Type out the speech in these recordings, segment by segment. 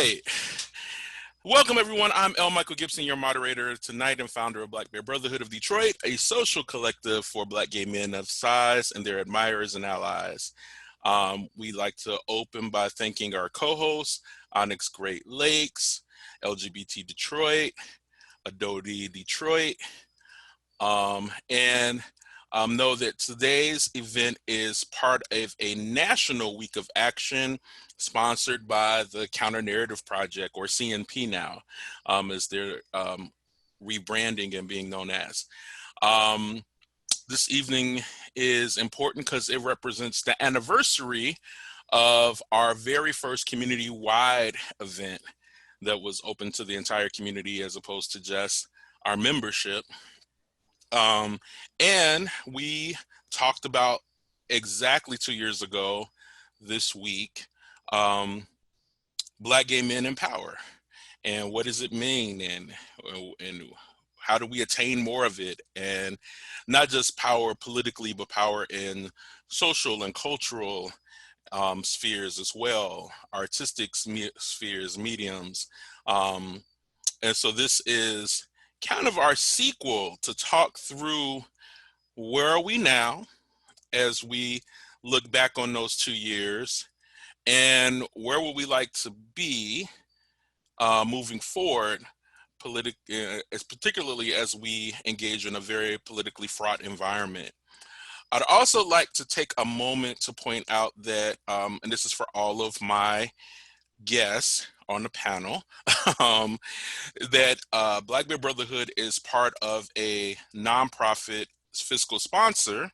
right. Welcome, everyone. I'm L. Michael Gibson, your moderator tonight and founder of Black Bear Brotherhood of Detroit, a social collective for Black gay men of size and their admirers and allies. We like to open by thanking our co-hosts, Onyx Great Lakes, LGBT Detroit, Adodi Detroit, and know that today's event is part of a national week of action sponsored by the Counter Narrative Project, or CNP now, as they're rebranding and being known as. This evening is important because it represents the anniversary of our very first community-wide event that was open to the entire community as opposed to just our membership. And we talked about exactly 2 years ago this week, Black gay men in power, and what does it mean, and how do we attain more of it, and not just power politically, but power in social and cultural spheres as well, artistic spheres, mediums. And so this is kind of our sequel to talk through where are we now as we look back on those 2 years, and where would we like to be moving forward, particularly as we engage in a very politically fraught environment. I'd also like to take a moment to point out that, and this is for all of my guests on the panel, that Black Bear Brotherhood is part of a nonprofit fiscal sponsor,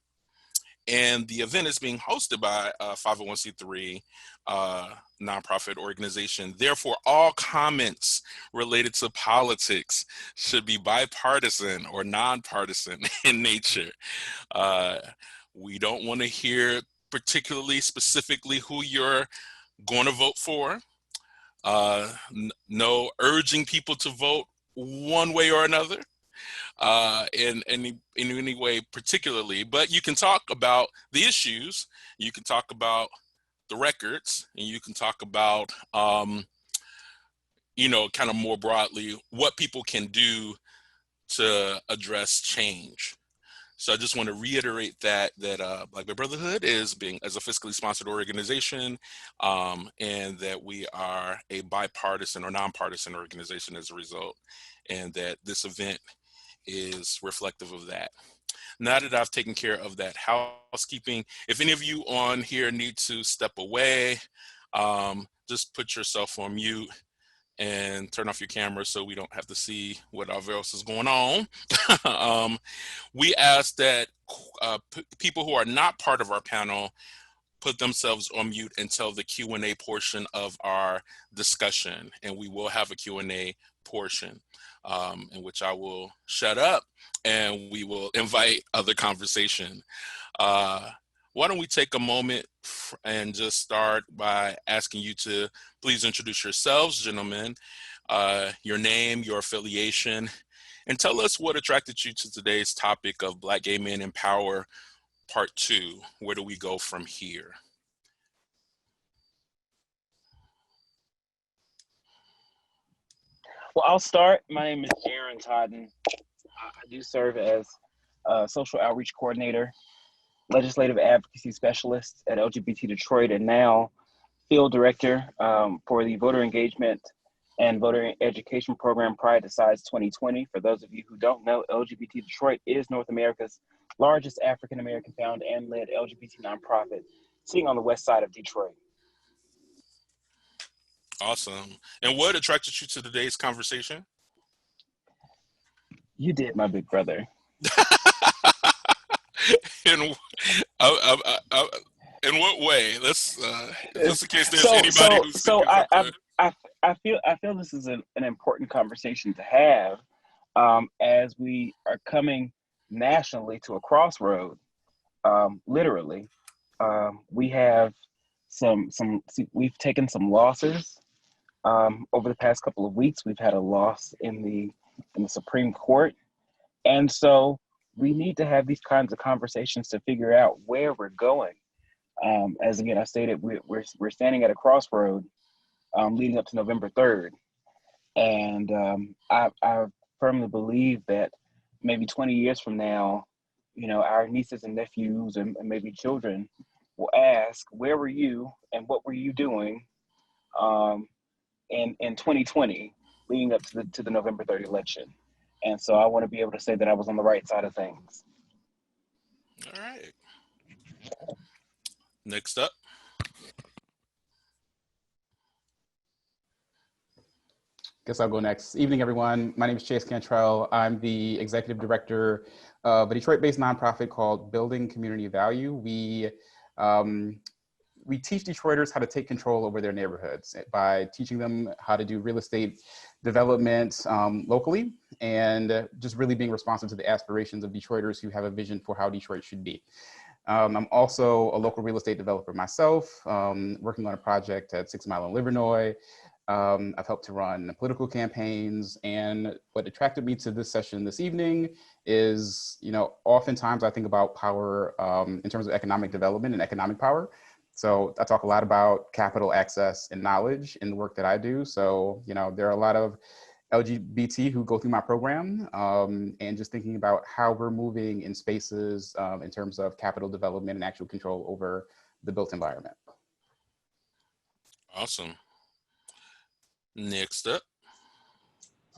and the event is being hosted by a 501c3 nonprofit organization. Therefore, all comments related to politics should be bipartisan or nonpartisan in nature. We don't want to hear particularly specifically who you're going to vote for. No urging people to vote one way or another in any way particularly, but you can talk about the issues, you can talk about the records, and you can talk about, kind of more broadly what people can do to address change. So I just want to reiterate that Black Bear Brotherhood is being as a fiscally sponsored organization, and that we are a bipartisan or nonpartisan organization as a result, and that this event is reflective of that. Now that I've taken care of that housekeeping, if any of you on here need to step away, just put yourself on mute and turn off your camera so we don't have to see what else is going on. We ask that people who are not part of our panel put themselves on mute until the Q&A portion of our discussion, and we will have a Q&A portion in which I will shut up and we will invite other conversation. Why don't we take a moment and just start by asking you to please introduce yourselves, gentlemen, your name, your affiliation, and tell us what attracted you to today's topic of Black Gay Men in Power, Part 2. Where do we go from here? Well, I'll start. My name is Aaron Todden. I do serve as a social outreach coordinator, legislative advocacy specialist at LGBT Detroit, and now field director for the voter engagement and voter education program Pride Decides 2020. For those of you who don't know, LGBT Detroit is North America's largest African-American found and led LGBT nonprofit, sitting on the west side of Detroit. Awesome. And what attracted you to today's conversation? You did, my big brother. In what way? Let's just in case there's anybody who's I feel this is an important conversation to have as we are coming nationally to a crossroad. Literally, we have we've taken some losses over the past couple of weeks. We've had a loss in the Supreme Court, and so we need to have these kinds of conversations to figure out where we're going. As again I stated, we're standing at a crossroad, leading up to November 3rd. And I firmly believe that maybe 20 years from now, our nieces and nephews and maybe children will ask, where were you and what were you doing um, in 2020 leading up to the November 3rd election? And so I want to be able to say that I was on the right side of things. All right. Next up. Guess I'll go next. Evening, everyone. My name is Chase Cantrell. I'm the executive director of a Detroit-based nonprofit called Building Community Value. We teach Detroiters how to take control over their neighborhoods by teaching them how to do real estate development locally, and just really being responsive to the aspirations of Detroiters who have a vision for how Detroit should be. I'm also a local real estate developer myself, working on a project at 6 Mile in Livernois. I've helped to run political campaigns, and what attracted me to this session this evening is, oftentimes I think about power in terms of economic development and economic power. So I talk a lot about capital access and knowledge in the work that I do. So, there are a lot of LGBT who go through my program, and just thinking about how we're moving in spaces in terms of capital development and actual control over the built environment. Awesome. Next up.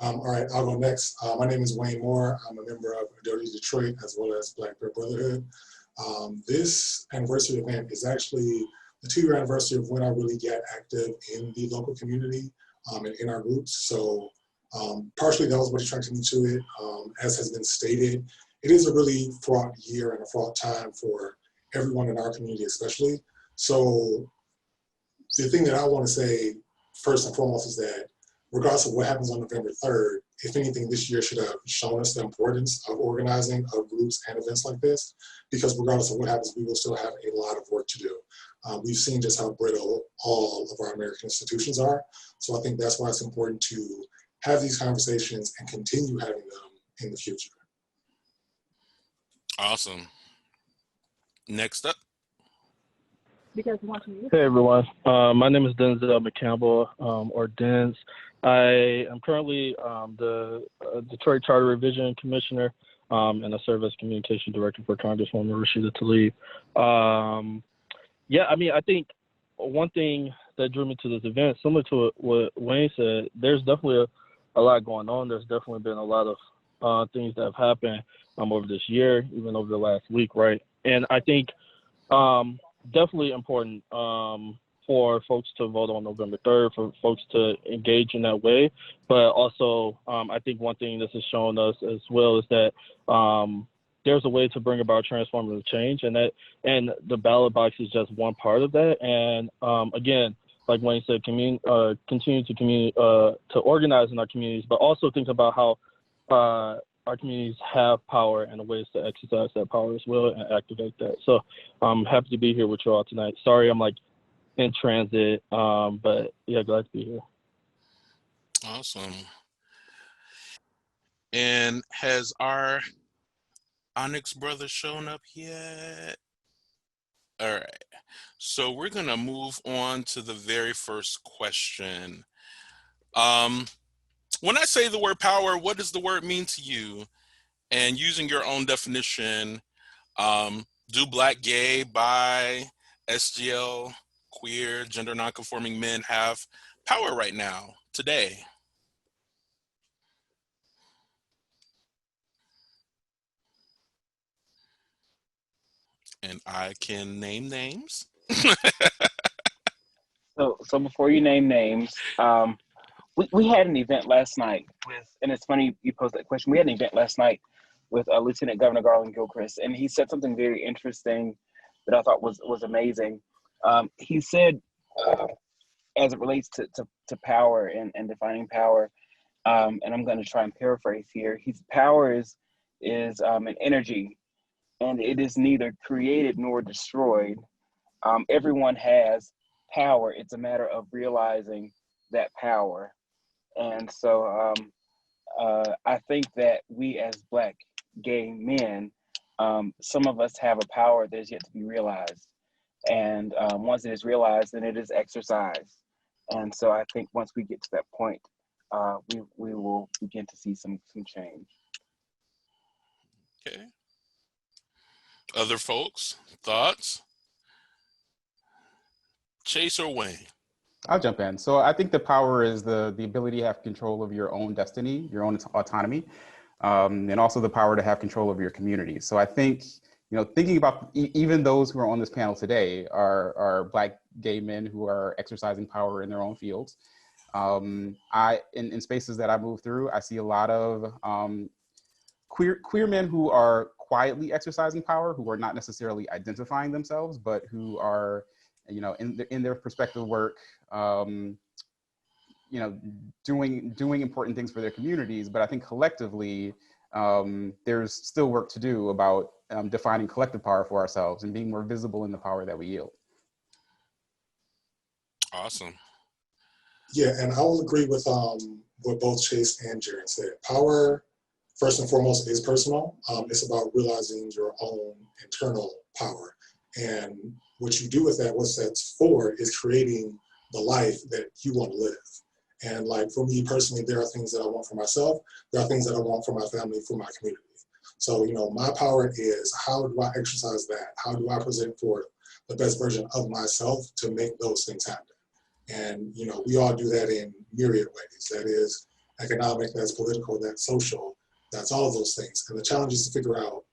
All right, I'll go next. My name is Wayne Moore. I'm a member of Dirty Detroit as well as Black Bear Brotherhood. This anniversary event is actually the 2-year anniversary of when I really got active in the local community and in our groups. So partially that was what attracted me to it. As has been stated, it is a really fraught year and a fraught time for everyone in our community especially. So the thing that I want to say first and foremost is that regardless of what happens on November 3rd, if anything, this year should have shown us the importance of organizing of groups and events like this, because regardless of what happens, we will still have a lot of work to do. We've seen just how brittle all of our American institutions are. So I think that's why it's important to have these conversations and continue having them in the future. Awesome. Next up. Hey everyone, my name is Denzel McCampbell, or Denz. I am currently the Detroit Charter Revision Commissioner, and I serve as Communication Director for Congresswoman Rashida Tlaib. I think one thing that drew me to this event, similar to what Wayne said, there's definitely a lot going on. There's definitely been a lot of things that have happened over this year, even over the last week, right? And I think definitely important for folks to vote on November 3rd, for folks to engage in that way. But also, I think one thing this has shown us as well is that there's a way to bring about transformative change, and the ballot box is just one part of that. And again, like Wayne said, continue to organize in our communities, but also think about how our communities have power and the ways to exercise that power as well and activate that. So I'm happy to be here with you all tonight. Sorry, I'm in transit, but yeah, glad to be here. Awesome. And has our Onyx brother shown up yet? All right. So we're going to move on to the very first question. When I say the word power, what does the word mean to you? And using your own definition, do Black, gay, bi, SGL, queer, gender nonconforming men have power right now, today? And I can name names. So before you name names, we had an event last night and it's funny you posed that question. We had an event last night with Lieutenant Governor Garland Gilchrist, and he said something very interesting that I thought was amazing. He said, as it relates to power and defining power, and I'm going to try and paraphrase here. Power is an energy, and it is neither created nor destroyed. Everyone has power. It's a matter of realizing that power. And so I think that we as Black gay men, some of us have a power that is yet to be realized. And once it is realized, then it is exercised. And so I think once we get to that point, we will begin to see some change. Okay. Other folks, thoughts? Chase or Wayne? I'll jump in. So I think the power is the ability to have control of your own destiny, your own autonomy, and also the power to have control over your community. So I think, thinking about even those who are on this panel today are Black gay men who are exercising power in their own fields. In spaces that I move through, I see a lot of queer men who are quietly exercising power, who are not necessarily identifying themselves, but who are, in their prospective work, doing important things for their communities. But I think collectively, there's still work to do about defining collective power for ourselves and being more visible in the power that we yield. Awesome. Yeah, and I will agree with what both Chase and Jaron said. Power, first and foremost, is personal. It's about realizing your own internal power. And what you do with that, what that's for, is creating the life that you want to live. And like for me personally, there are things that I want for myself. There are things that I want for my family, for my community. So, my power is, how do I exercise that? How do I present forth the best version of myself to make those things happen? And, we all do that in myriad ways. That is economic, that's political, that's social, that's all of those things. And the challenge is to figure out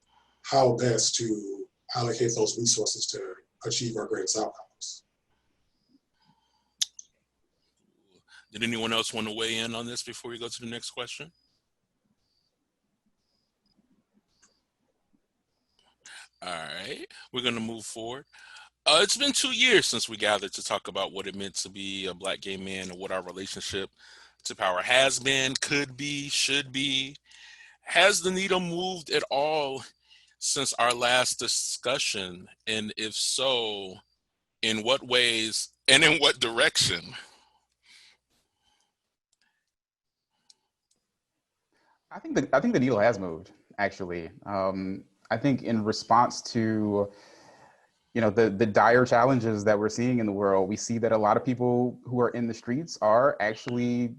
how best to allocate those resources to achieve our greatest outcomes. Did anyone else want to weigh in on this before we go to the next question? All right, we're going to move forward. It's been 2 years since we gathered to talk about what it meant to be a Black gay man and what our relationship to power has been, could be, should be. Has the needle moved at all since our last discussion? And if so, in what ways and in what direction? I think the needle has moved, actually. I think in response to the dire challenges that we're seeing in the world, we see that a lot of people who are in the streets are actually,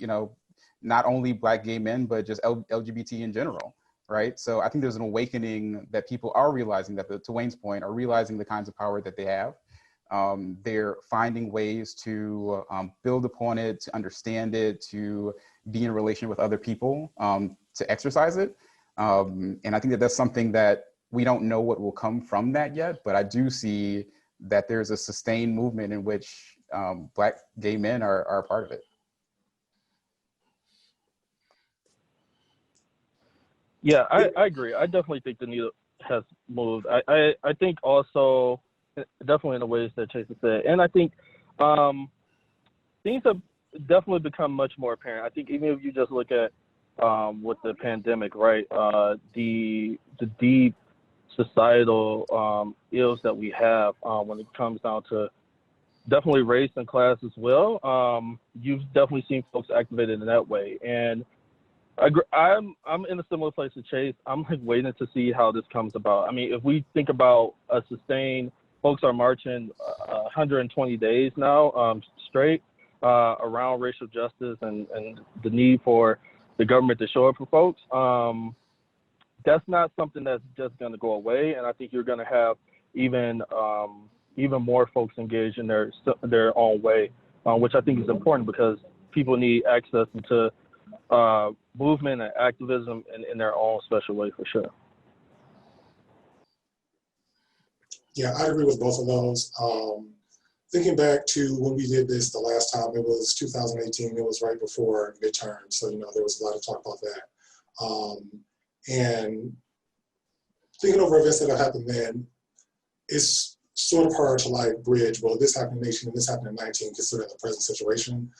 not only Black gay men, but just LGBT in general, right? So I think there's an awakening that people are realizing that, to Wayne's point, are realizing the kinds of power that they have. They're finding ways to build upon it, to understand it, to be in relation with other people, to exercise it. And I think that that's something that we don't know what will come from that yet, but I do see that there's a sustained movement in which Black gay men are a part of it. Yeah, I agree. I definitely think the needle has moved. I think also definitely in the ways that Chase said, and I think things have definitely become much more apparent. I think even if you just look at with the pandemic, right, the deep societal ills that we have when it comes down to definitely race and class as well. You've definitely seen folks activated in that way, and I'm in a similar place to Chase. I'm like waiting to see how this comes about. I mean, if we think about a sustained, folks are marching 120 days now straight around racial justice and the need for the government to show up for folks. That's not something that's just going to go away, and I think you're going to have even more folks engaged in their own way, which I think is important because people need access to movement and activism in their own special way, for sure. Yeah, I agree with both of those. Thinking back to when we did this the last time, it was 2018. It was right before midterm, so there was a lot of talk about that. And thinking over events that have happened then, it's sort of hard to like bridge, well, this happened in 18 and this happened in 19, considering the present situation.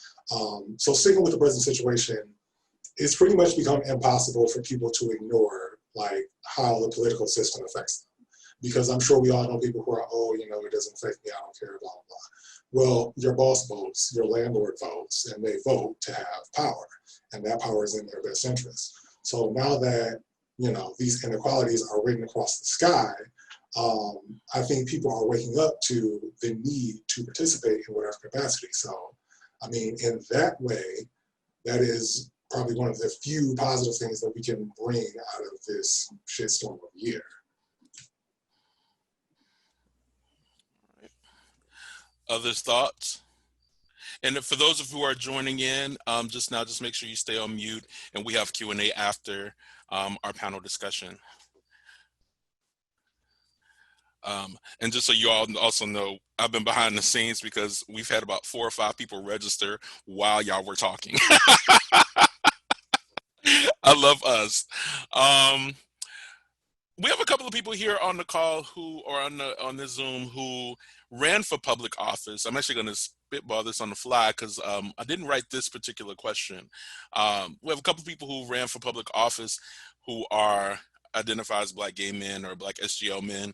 So sticking with the present situation, it's pretty much become impossible for people to ignore like how the political system affects them. Because I'm sure we all know people who are, it doesn't affect me, I don't care, blah, blah, blah. Well, your boss votes, your landlord votes, and they vote to have power, and that power is in their best interest. So now that, these inequalities are written across the sky, I think people are waking up to the need to participate in whatever capacity. So I mean, in that way, that is probably one of the few positive things that we can bring out of this shitstorm of a year. Others thoughts? And for those of you who are joining in, just make sure you stay on mute, and we have Q&A after our panel discussion. And just so you all also know, I've been behind the scenes because we've had about 4 or 5 people register while y'all were talking. I love us. We have a couple of people here on the call who are on the Zoom who ran for public office. I'm actually going to spitball this on the fly because I didn't write this particular question. We have a couple of people who ran for public office who are identified as Black gay men or Black SGL men.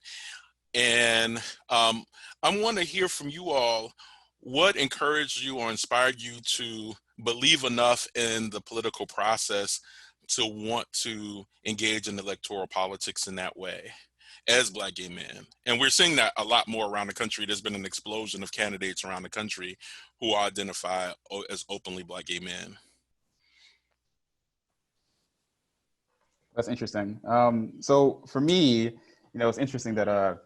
And I want to hear from you all what encouraged you or inspired you to believe enough in the political process to want to engage in electoral politics in that way as Black gay men. And we're seeing that a lot more around the country. There's been an explosion of candidates around the country who identify as openly Black gay men. That's interesting. So for me, it's interesting that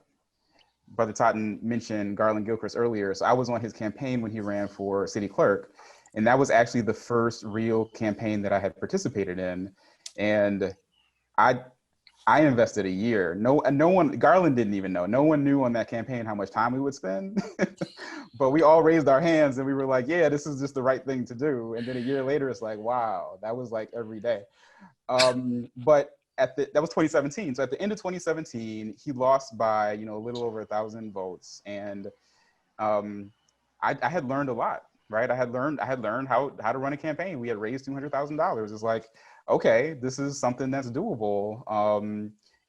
Brother Totten mentioned Garland Gilchrist earlier. So I was on his campaign when he ran for city clerk. And that was actually the first real campaign that I had participated in. And I invested a year. No one, Garland didn't even know. No one knew on that campaign how much time we would spend. But we all raised our hands and we were like, yeah, this is just the right thing to do. And then a year later, it's like, wow, that was like every day. But that was 2017. So at the end of 2017, he lost by, a little over 1,000 votes. And I had learned a lot. Right, I had learned how to run a campaign. We had raised $200,000. It's like, okay, this is something that's doable.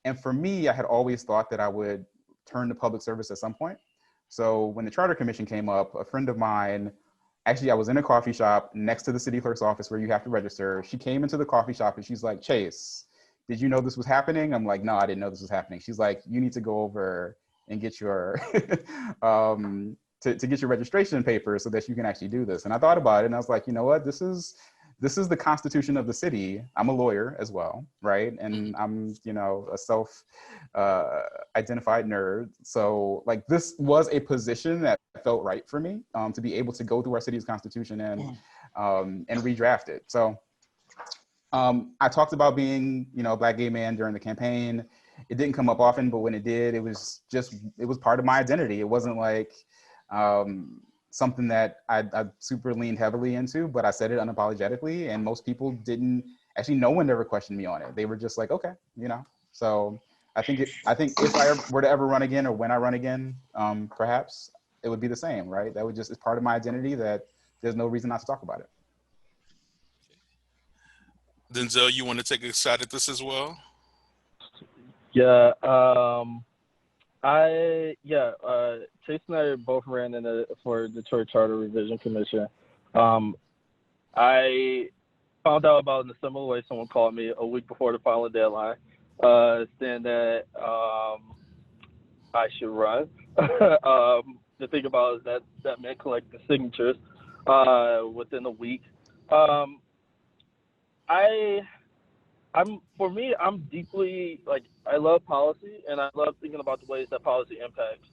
And for me, I had always thought that I would turn to public service at some point. So when the Charter Commission came up, a friend of mine, actually, I was in a coffee shop next to the city clerk's office where you have to register. She came into the coffee shop and she's like, Chase, did you know this was happening? I'm like, no, I didn't know this was happening. She's like, you need to go over and get your to get your registration papers so that you can actually do this. And I thought about it and I was like, you know what, this is the constitution of the city. I'm a lawyer as well, right? And I'm, a self-identified nerd. So like this was a position that felt right for me to be able to go through our city's constitution and redraft it. So I talked about being, a Black gay man during the campaign. It didn't come up often, but when it did, it was part of my identity. It wasn't like, something that I super leaned heavily into, but I said it unapologetically, and most people didn't. Actually, no one ever questioned me on it. They were just like, okay, So I think if I were to ever run again, or when I run again, perhaps it would be the same, right? That would just is part of my identity. That there's no reason not to talk about it. Denzel, you want to take a shot at this as well? Yeah. Chase and I both ran for Detroit Charter Revision Commission. I found out about it in a similar way. Someone called me a week before the filing deadline, saying that I should run. The thing about it is that meant collecting signatures within a week. I'm deeply, I love policy, and I love thinking about the ways that policy impacts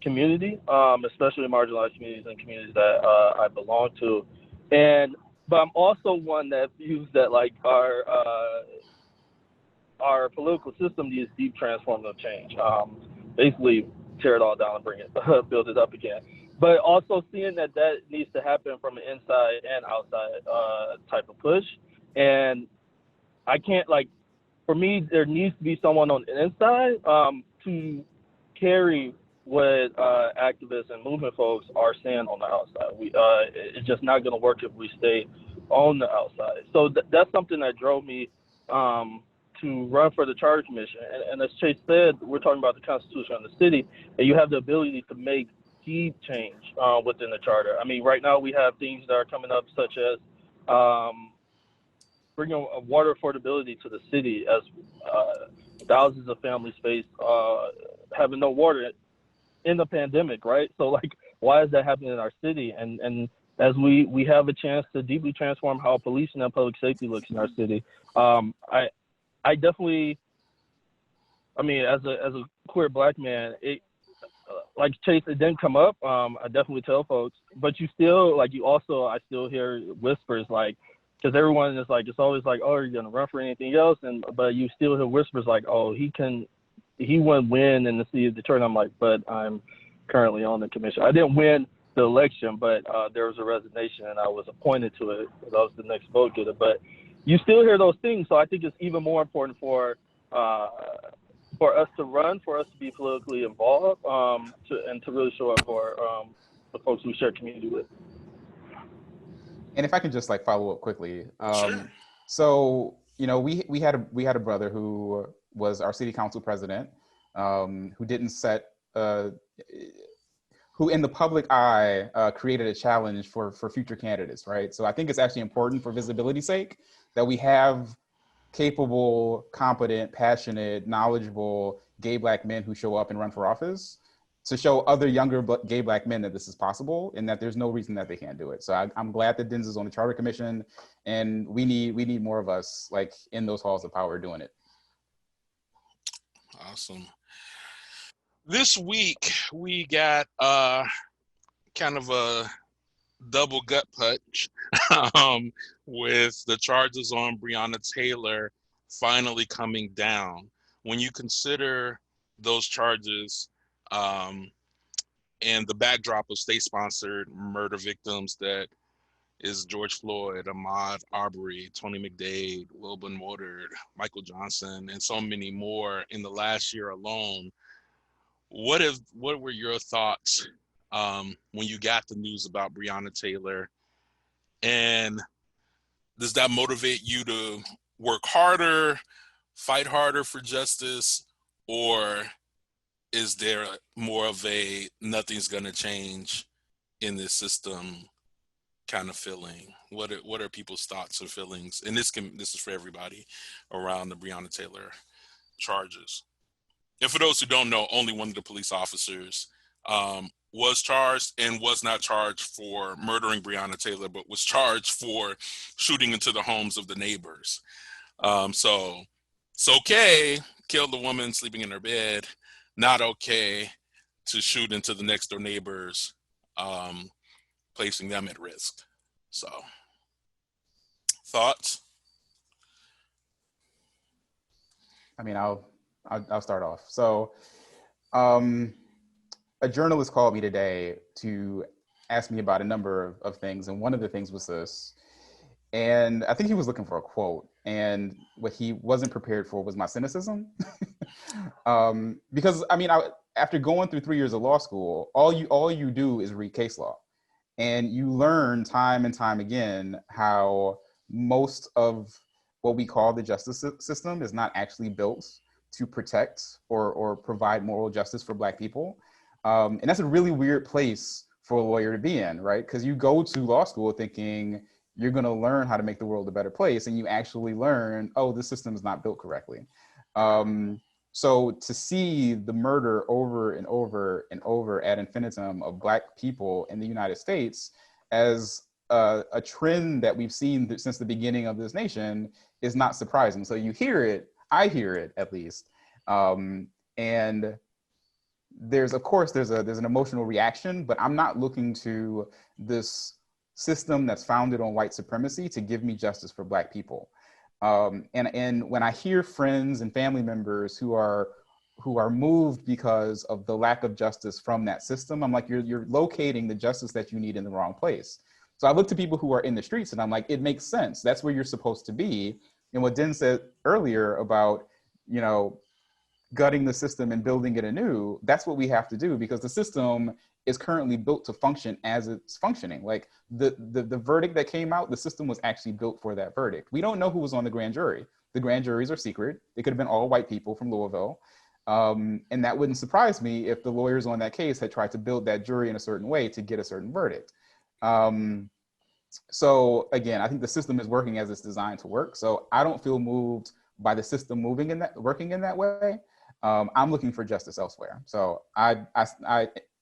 community, especially marginalized communities and communities that I belong to. But I'm also one that views that our political system needs deep transformative change. Basically tear it all down and build it up again. But also seeing that needs to happen from an inside and outside type of push. And I can't, for me, there needs to be someone on the inside to carry what activists and movement folks are saying on the outside. It's just not going to work if we stay on the outside. So that's something that drove me to run for the Charter Commission. And as Chase said, we're talking about the Constitution of the city, and you have the ability to make deep change within the charter. I mean, right now we have things that are coming up, such as bringing water affordability to the city, as thousands of families face having no water in the pandemic, right? So why is that happening in our city? And as we have a chance to deeply transform how policing and public safety looks in our city, I definitely, I mean, as a queer Black man, it, like Chase, it didn't come up. I definitely tell folks, but you still, like, you also, I still hear whispers, like, because everyone is like, it's always like, oh, are you gonna run for anything else? But you still hear whispers like, oh, he wouldn't win in the city of Detroit. I'm like, but I'm currently on the commission. I didn't win the election, but there was a resignation and I was appointed to it because I was the next vote getter. But you still hear those things, so I think it's even more important for us to run, for us to be politically involved, and to really show up for the folks we share community with. And if I can just like follow up quickly, Sure. so you know, we had a brother who was our city council president, who didn't set, who in the public eye created a challenge for future candidates, right? So I think it's actually important for visibility's sake that we have capable, competent, passionate, knowledgeable gay Black men who show up and run for office, to show other younger gay Black men that this is possible and that there's no reason that they can't do it. So I'm glad that Denzel's on the Charter Commission, and we need more of us like in those halls of power doing it. Awesome. This week we got kind of a double gut punch with the charges on Breonna Taylor finally coming down. When you consider those charges and the backdrop of state-sponsored murder victims that is George Floyd, Ahmaud Arbery, Tony McDade, Wilburn Woodard, Michael Johnson, and so many more in the last year alone, what were your thoughts when you got the news about Breonna Taylor? And does that motivate you to work harder, fight harder for justice, or is there more of a nothing's gonna change in this system kind of feeling? What are people's thoughts or feelings? And this is for everybody around the Breonna Taylor charges. And for those who don't know, only one of the police officers was charged and was not charged for murdering Breonna Taylor, but was charged for shooting into the homes of the neighbors. So it's okay, kill the woman sleeping in her bed, not okay to shoot into the next door neighbors, placing them at risk. So, thoughts? I mean, I'll start off. So, a journalist called me today to ask me about a number of things, and one of the things was this. And I think he was looking for a quote, and what he wasn't prepared for was my cynicism. Because I mean, after going through 3 years of law school, all you do is read case law, and you learn time and time again how most of what we call the justice system is not actually built to protect or provide moral justice for Black people. And that's a really weird place for a lawyer to be in, right? Because you go to law school thinking you're going to learn how to make the world a better place, and you actually learn, oh, this system is not built correctly. So to see the murder over and over and over ad infinitum of Black people in the United States as a trend that we've seen since the beginning of this nation is not surprising. So you hear it, I hear it at least, and there's an emotional reaction, but I'm not looking to this system that's founded on white supremacy to give me justice for Black people. And when I hear friends and family members who are moved because of the lack of justice from that system, I'm like, you're locating the justice that you need in the wrong place. So I look to people who are in the streets and I'm like, it makes sense. That's where you're supposed to be. And what Den said earlier about, you know, gutting the system and building it anew, that's what we have to do, because the system is currently built to function as it's functioning. Like the verdict that came out, the system was actually built for that verdict. We don't know who was on the grand jury. The grand juries are secret. They could have been all white people from Louisville. And that wouldn't surprise me if the lawyers on that case had tried to build that jury in a certain way to get a certain verdict. So again, I think the system is working as it's designed to work. So I don't feel moved by the system working in that way. I'm looking for justice elsewhere. So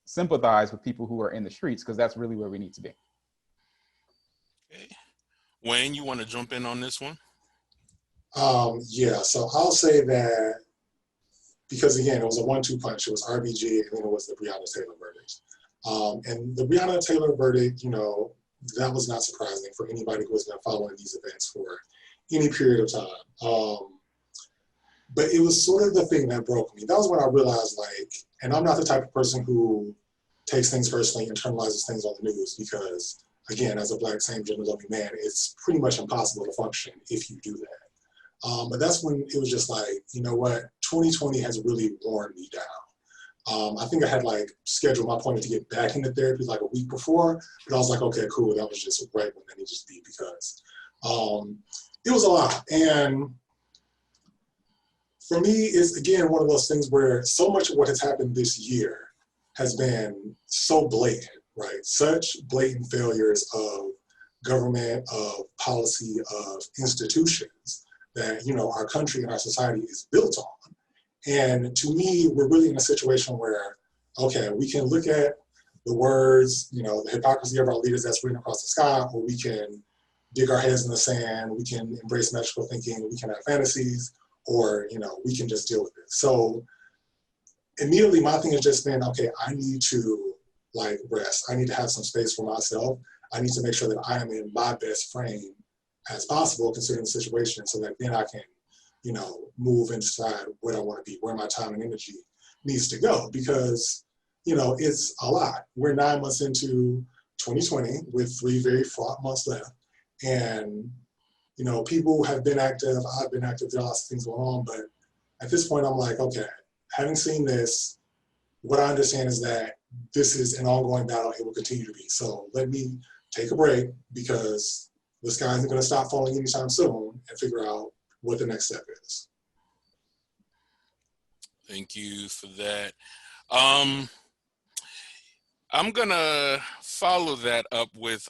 sympathize with people who are in the streets, because that's really where we need to be. Okay. Wayne, you want to jump in on this one? Yeah, so I'll say that because again, it was a 1-2 punch. It was RBG and then it was the Breonna Taylor verdict. And the Breonna Taylor verdict, you know, that was not surprising for anybody who has been following these events for any period of time. But it was sort of the thing that broke me. That was when I realized, like, and I'm not the type of person who takes things personally, internalizes things on the news, because again, as a Black, same gender loving man, it's pretty much impossible to function if you do that. But that's when it was just like, you know what, 2020 has really worn me down. I think I had like scheduled my appointment to get back into therapy like a week before, but I was like, okay, cool, that was just right when that needed to be, because it was a lot. And for me, it's again one of those things where so much of what has happened this year has been so blatant, right? Such blatant failures of government, of policy, of institutions that, you know, our country and our society is built on. And to me, we're really in a situation where, okay, we can look at the words, you know, the hypocrisy of our leaders that's written across the sky, or we can dig our heads in the sand, we can embrace magical thinking, we can have fantasies, or, you know, we can just deal with it. So immediately my thing has just been, okay, I need to like rest. I need to have some space for myself. I need to make sure that I am in my best frame as possible considering the situation, so that then I can, you know, move and decide what I want to be, where my time and energy needs to go, because, you know, it's a lot. We're 9 months into 2020 with 3 very fraught months left. And, you know, people have been active, I've been active, there are lots of things going on, but at this point I'm like, okay, having seen this, what I understand is that this is an ongoing battle, it will continue to be. So let me take a break, because the sky isn't gonna stop falling anytime soon, and figure out what the next step is. Thank you for that. I'm gonna follow that up with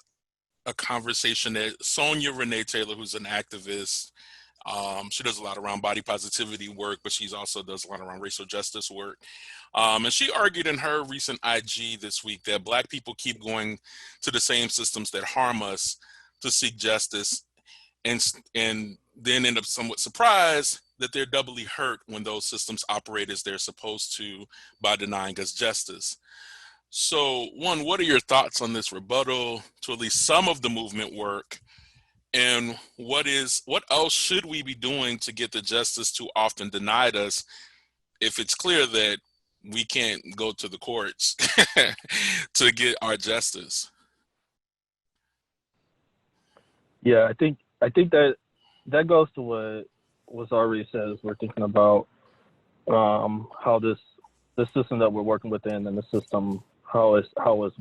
a conversation that Sonia Renee Taylor, who's an activist, she does a lot around body positivity work, but she's also does a lot around racial justice work. And she argued in her recent IG this week that Black people keep going to the same systems that harm us to seek justice, and then end up somewhat surprised that they're doubly hurt when those systems operate as they're supposed to by denying us justice. So, one, what are your thoughts on this rebuttal to at least some of the movement work? And what else should we be doing to get the justice too often denied us, if it's clear that we can't go to the courts to get our justice? Yeah, I think that goes to what was already said, as we're thinking about how the system that we're working within, and the system, how it's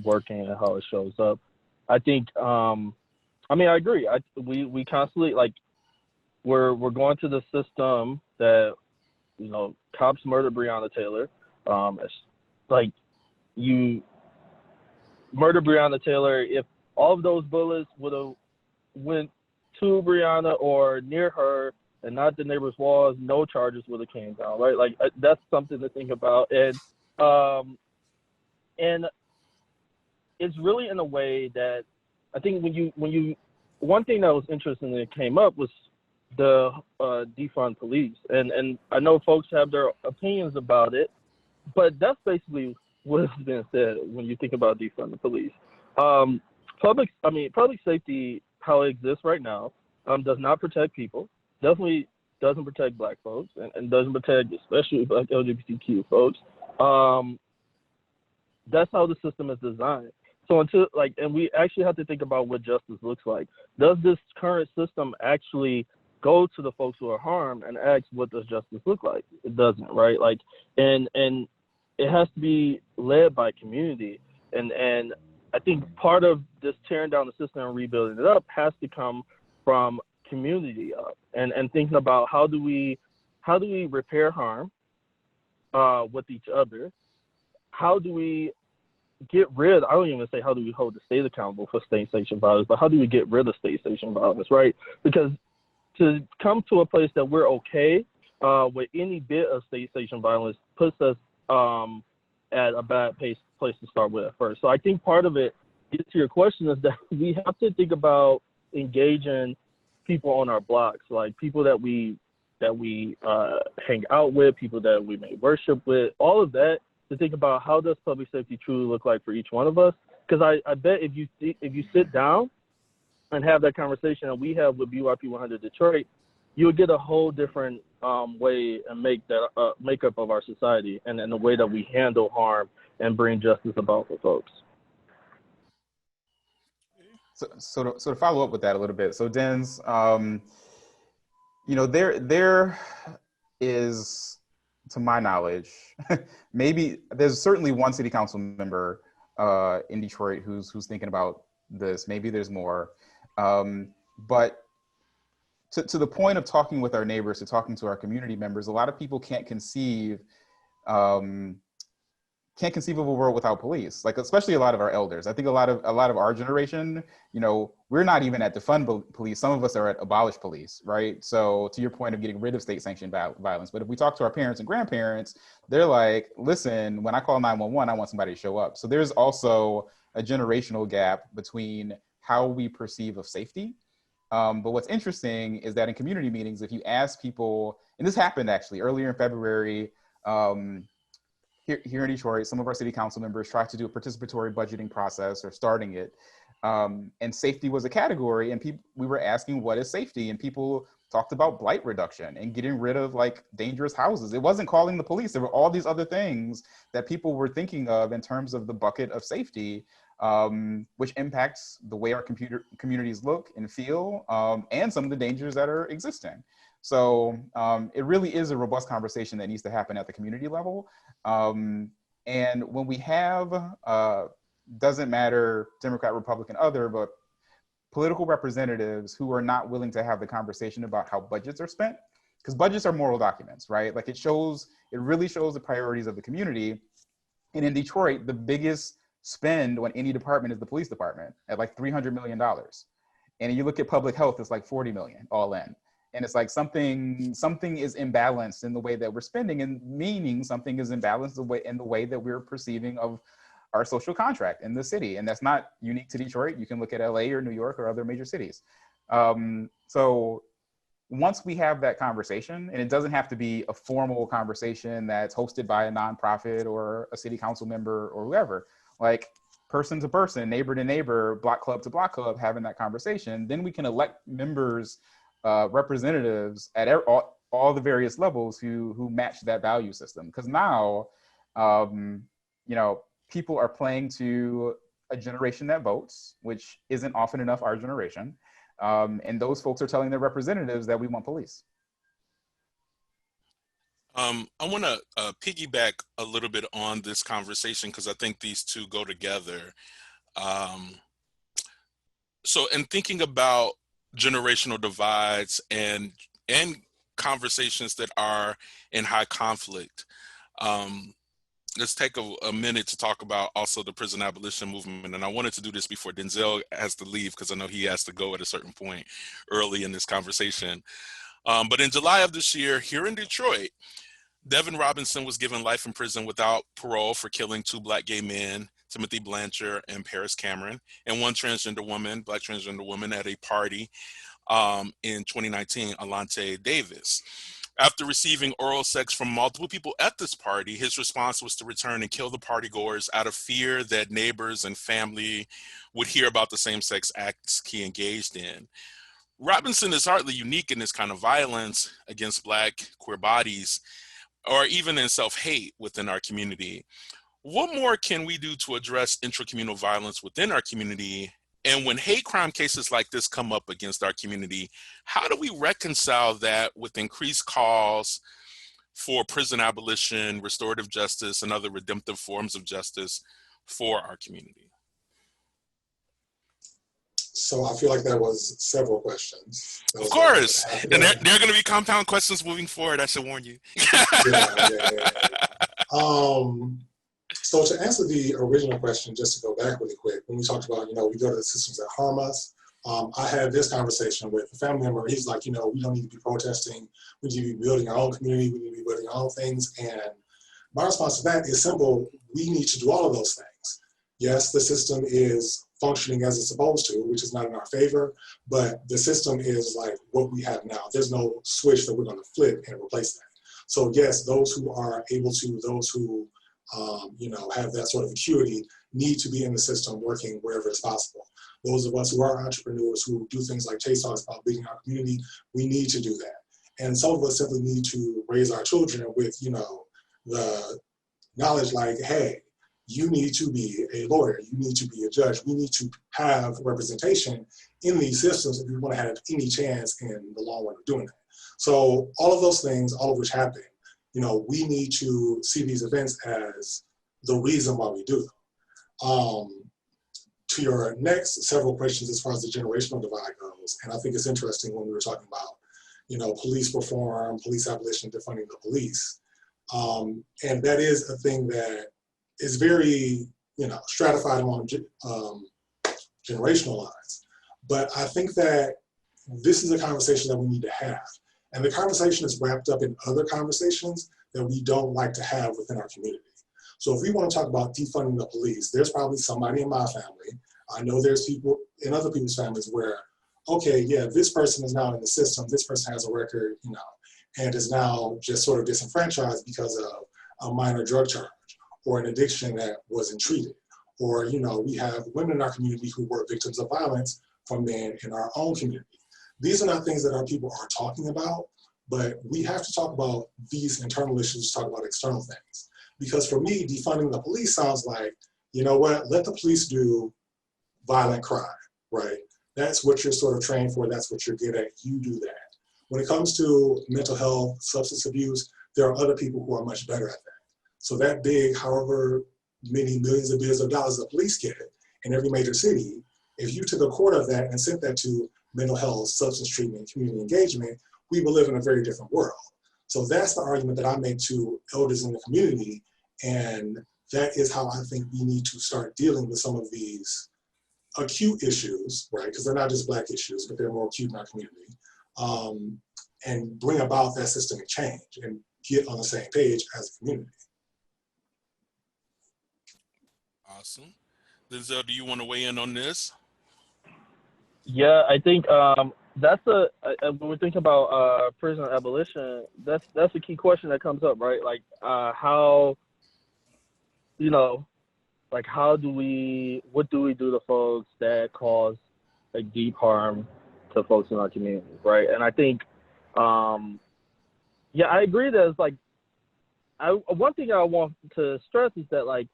working and how it shows up. I think I mean, I agree. We constantly, like, we're going to the system that, you know, cops murdered Breonna Taylor. It's like, you murder Breonna Taylor, if all of those bullets would have went to Breonna or near her and not the neighbor's walls, no charges would have came down, right? Like, that's something to think about. And it's really in a way that I think when you one thing that was interesting that came up was the defund police, and I know folks have their opinions about it, but that's basically what has been said when you think about defund the police. Public safety, how it exists right now, does not protect people. Definitely doesn't protect Black folks, and doesn't protect especially Black LGBTQ folks. That's how the system is designed. So and we actually have to think about what justice looks like. Does this current system actually go to the folks who are harmed and ask, what does justice look like? It doesn't, right? Like, and it has to be led by community. And I think part of this tearing down the system and rebuilding it up has to come from community up, and thinking about how do we repair harm with each other? How do we get rid, I don't even say how do we hold the state accountable for state-sanctioned violence, but how do we get rid of state-sanctioned violence, right? Because to come to a place that we're okay with any bit of state-sanctioned violence puts us at a bad place place to start with at first. So I think part of it, to your question, is that we have to think about engaging people on our blocks, like people that we hang out with, people that we may worship with, all of that, to think about how does public safety truly look like for each one of us. Because I bet if you sit down and have that conversation that we have with BYP 100 Detroit, you'll get a whole different way and makeup of our society and the way that we handle harm and bring justice about for folks. So to follow up with that a little bit, so Denz, there is, to my knowledge, maybe there's certainly one city council member in Detroit who's thinking about this. Maybe there's more, but to the point of talking with our neighbors, to talking to our community members, a lot of people can't conceive of a world without police, like especially a lot of our elders. I think a lot of our generation, we're not even at defund police. Some of us are at abolish police, right? So to your point of getting rid of state sanctioned violence, but if we talk to our parents and grandparents, they're like, listen, when I call 911, I want somebody to show up. So there's also a generational gap between how we perceive of safety. But what's interesting is that in community meetings, if you ask people, and this happened actually earlier in February, here in Detroit, some of our city council members tried to do a participatory budgeting process, or starting it. And safety was a category, and we were asking, what is safety? And people talked about blight reduction and getting rid of like dangerous houses. It wasn't calling the police. There were all these other things that people were thinking of in terms of the bucket of safety, which impacts the way our communities look and feel, and some of the dangers that are existing. So it really is a robust conversation that needs to happen at the community level. And when we have, doesn't matter Democrat, Republican, other, but political representatives who are not willing to have the conversation about how budgets are spent, because budgets are moral documents, right? Like it really shows the priorities of the community. And in Detroit, the biggest spend on any department is the police department at like $300 million. And you look at public health, it's like 40 million all in. And it's like something is imbalanced in the way that we're spending, and meaning something is imbalanced in the way that we're perceiving of our social contract in the city. And that's not unique to Detroit. You can look at LA or New York or other major cities. So once we have that conversation, and it doesn't have to be a formal conversation that's hosted by a nonprofit or a city council member or whoever, like person to person, neighbor to neighbor, block club to block club, having that conversation, then we can elect members, representatives at all the various levels who match that value system. Because now, people are playing to a generation that votes, which isn't often enough our generation. And those folks are telling their representatives that we want police. I want to piggyback a little bit on this conversation, because I think these two go together. So in thinking about generational divides and conversations that are in high conflict, let's take a minute to talk about also the prison abolition movement. And I wanted to do this before Denzel has to leave, because I know he has to go at a certain point early in this conversation. But in July of this year, here in Detroit, Devin Robinson was given life in prison without parole for killing 2 Black gay men, Timothy Blanchard and Paris Cameron, and 1 transgender woman, Black transgender woman, at a party in 2019, Alante Davis. After receiving oral sex from multiple people at this party, his response was to return and kill the partygoers out of fear that neighbors and family would hear about the same-sex acts he engaged in. Robinson is hardly unique in this kind of violence against Black queer bodies, or even in self-hate within our community. What more can we do to address intracommunal violence within our community? And when hate crime cases like this come up against our community, how do we reconcile that with increased calls for prison abolition, restorative justice, and other redemptive forms of justice for our community? So I feel like that was several questions. Of course. And they're going to be compound questions moving forward, I should warn you. Yeah. So to answer the original question, just to go back really quick, when we talked about, we go to the systems that harm us, I had this conversation with a family member. He's like, we don't need to be protesting. We need to be building our own community. We need to be building our own things. And my response to that is simple. We need to do all of those things. Yes, the system is functioning as it's supposed to, which is not in our favor, but the system is like what we have now. There's no switch that we're going to flip and replace that. So yes, those who are able to, those who have that sort of acuity need to be in the system working wherever it's possible. Those of us who are entrepreneurs who do things like Chase talks about building our community, we need to do that. And some of us simply need to raise our children with, the knowledge like, hey, you need to be a lawyer, you need to be a judge, we need to have representation in these systems if we want to have any chance in the long run of doing that. So all of those things, all of which happen, we need to see these events as the reason why we do them. To your next several questions as far as the generational divide goes, and I think it's interesting when we were talking about, police reform, police abolition, defunding the police. And that is a thing that is very, stratified along generational lines. But I think that this is a conversation that we need to have. And the conversation is wrapped up in other conversations that we don't like to have within our community. So if we want to talk about defunding the police, there's probably somebody in my family, I know there's people in other people's families where, okay, yeah, this person is now in the system, this person has a record, and is now just sort of disenfranchised because of a minor drug charge or an addiction that wasn't treated. Or, we have women in our community who were victims of violence from men in our own community. These are not things that our people are talking about, but we have to talk about these internal issues, talk about external things. Because for me, defunding the police sounds like, you know what, let the police do violent crime, right? That's what you're sort of trained for, that's what you're good at, you do that. When it comes to mental health, substance abuse, there are other people who are much better at that. So that big, however many millions of billions of dollars the police get in every major city, if you took a quarter of that and sent that to mental health, substance treatment, community engagement, we will live in a very different world. So that's the argument that I make to elders in the community, and that is how I think we need to start dealing with some of these acute issues, right? Because they're not just Black issues, but they're more acute in our community, and bring about that systemic change and get on the same page as a community. Awesome. Denzel, do you want to weigh in on this? Yeah, I think that's when we're thinking about prison abolition, that's a key question that comes up, right? Like how, what do we do to folks that cause like deep harm to folks in our community, right? And I think, I agree that it's like, one thing I want to stress is that like,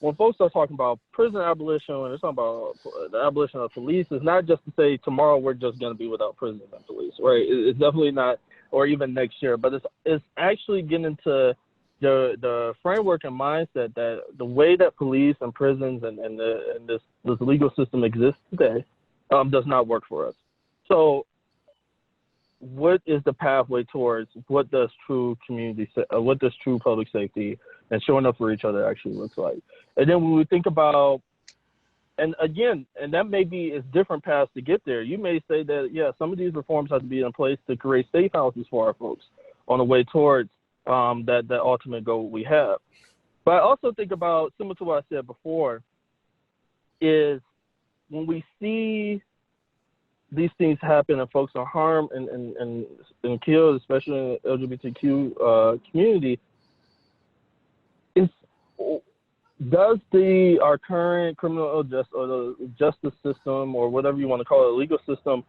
when folks are talking about prison abolition, when they're talking about the abolition of police, it's not just to say tomorrow we're just going to be without prisons and police, right? It's definitely not, or even next year, but it's actually getting into the framework and mindset that the way that police and prisons and this legal system exists today does not work for us. So what is the pathway towards what does true public safety and showing up for each other actually looks like? And then when we think about, and that may be it's different paths to get there. You may say that, yeah, some of these reforms have to be in place to create safe houses for our folks on the way towards that ultimate goal we have. But I also think about, similar to what I said before, is when we see these things happen and folks are harmed and killed, especially in the LGBTQ community, does our current criminal justice or the justice system, or whatever you want to call it, the legal system,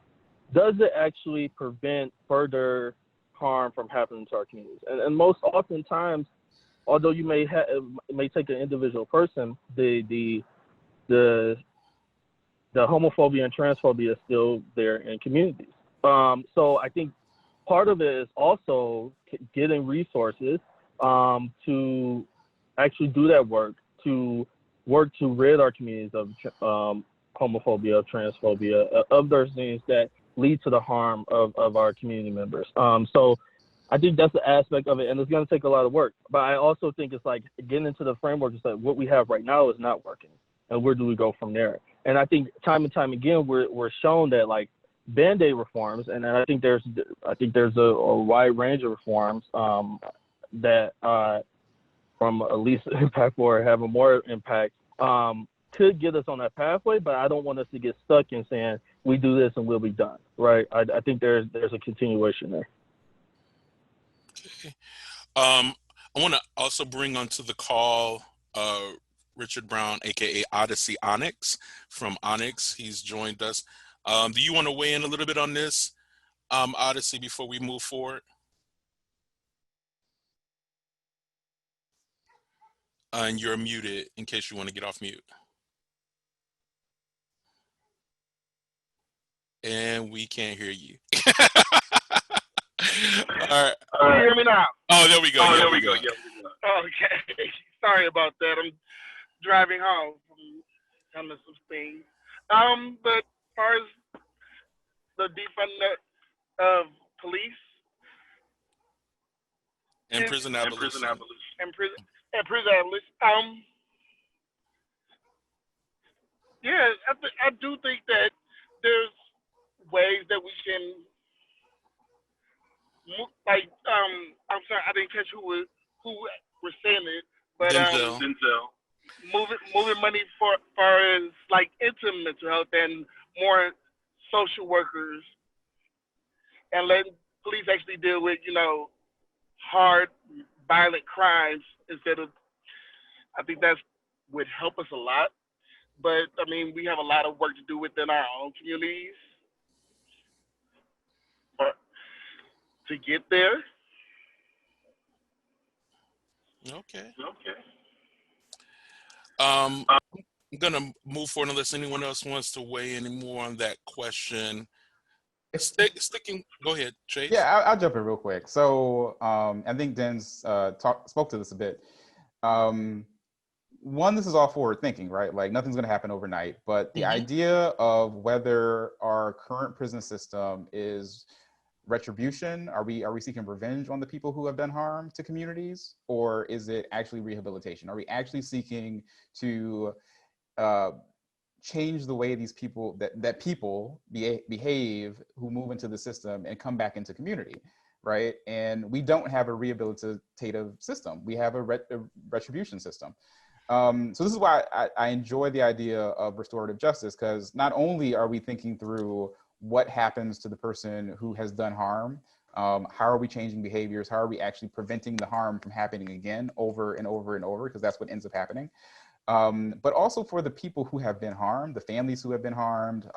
does it actually prevent further harm from happening to our communities? And most oftentimes, although you may take an individual person, the homophobia and transphobia is still there in communities. So I think part of it is also getting resources to actually do that work, to work to rid our communities of homophobia, of transphobia, of those things that lead to the harm of our community members. So I think that's the aspect of it, and it's going to take a lot of work. But I also think it's like getting into the framework is like what we have right now is not working, and where do we go from there? And I think time and time again we're shown that like Band-Aid reforms, and I think there's a wide range of reforms that from a least impact or having more impact could get us on that pathway, but I don't want us to get stuck in saying we do this and we'll be done, right? I think there's a continuation there. Okay. I want to also bring onto the call Richard Brown, aka Odyssey Onyx from Onyx. He's joined us. Do you want to weigh in a little bit on this, Odyssey, before we move forward? And you're muted in case you want to get off mute. And we can't hear you. All right. Can you hear me now? Oh, there we go. Yeah, we go. Okay. Sorry about that. I'm driving home from some things. But as far as the defunding of police and prison abolition. Prison abolition. Yeah, I do think that there's ways that we can, like, I'm sorry, I didn't catch who was saying it, but Denzel. moving money for as like into mental health and more social workers, and letting police actually deal with, you know, hard, violent crimes instead of. I think that would help us a lot. But I mean, we have a lot of work to do within our own communities to get there. Okay. I'm gonna move forward unless anyone else wants to weigh any more on that question. Sticking. Go ahead, Chase. Yeah, I'll jump in real quick. So I think Den's spoke to this a bit. One, this is all forward thinking, right? Like nothing's going to happen overnight, but the idea of whether our current prison system is retribution, are we seeking revenge on the people who have done harm to communities, or is it actually rehabilitation? Are we actually seeking to change the way these people that people behave who move into the system and come back into community, right? And we don't have a rehabilitative system. We have a retribution system. So this is why I enjoy the idea of restorative justice, because not only are we thinking through what happens to the person who has done harm, how are we changing behaviors, how are we actually preventing the harm from happening again over and over and over, because that's what ends up happening. But also for the people who have been harmed, the families who have been harmed,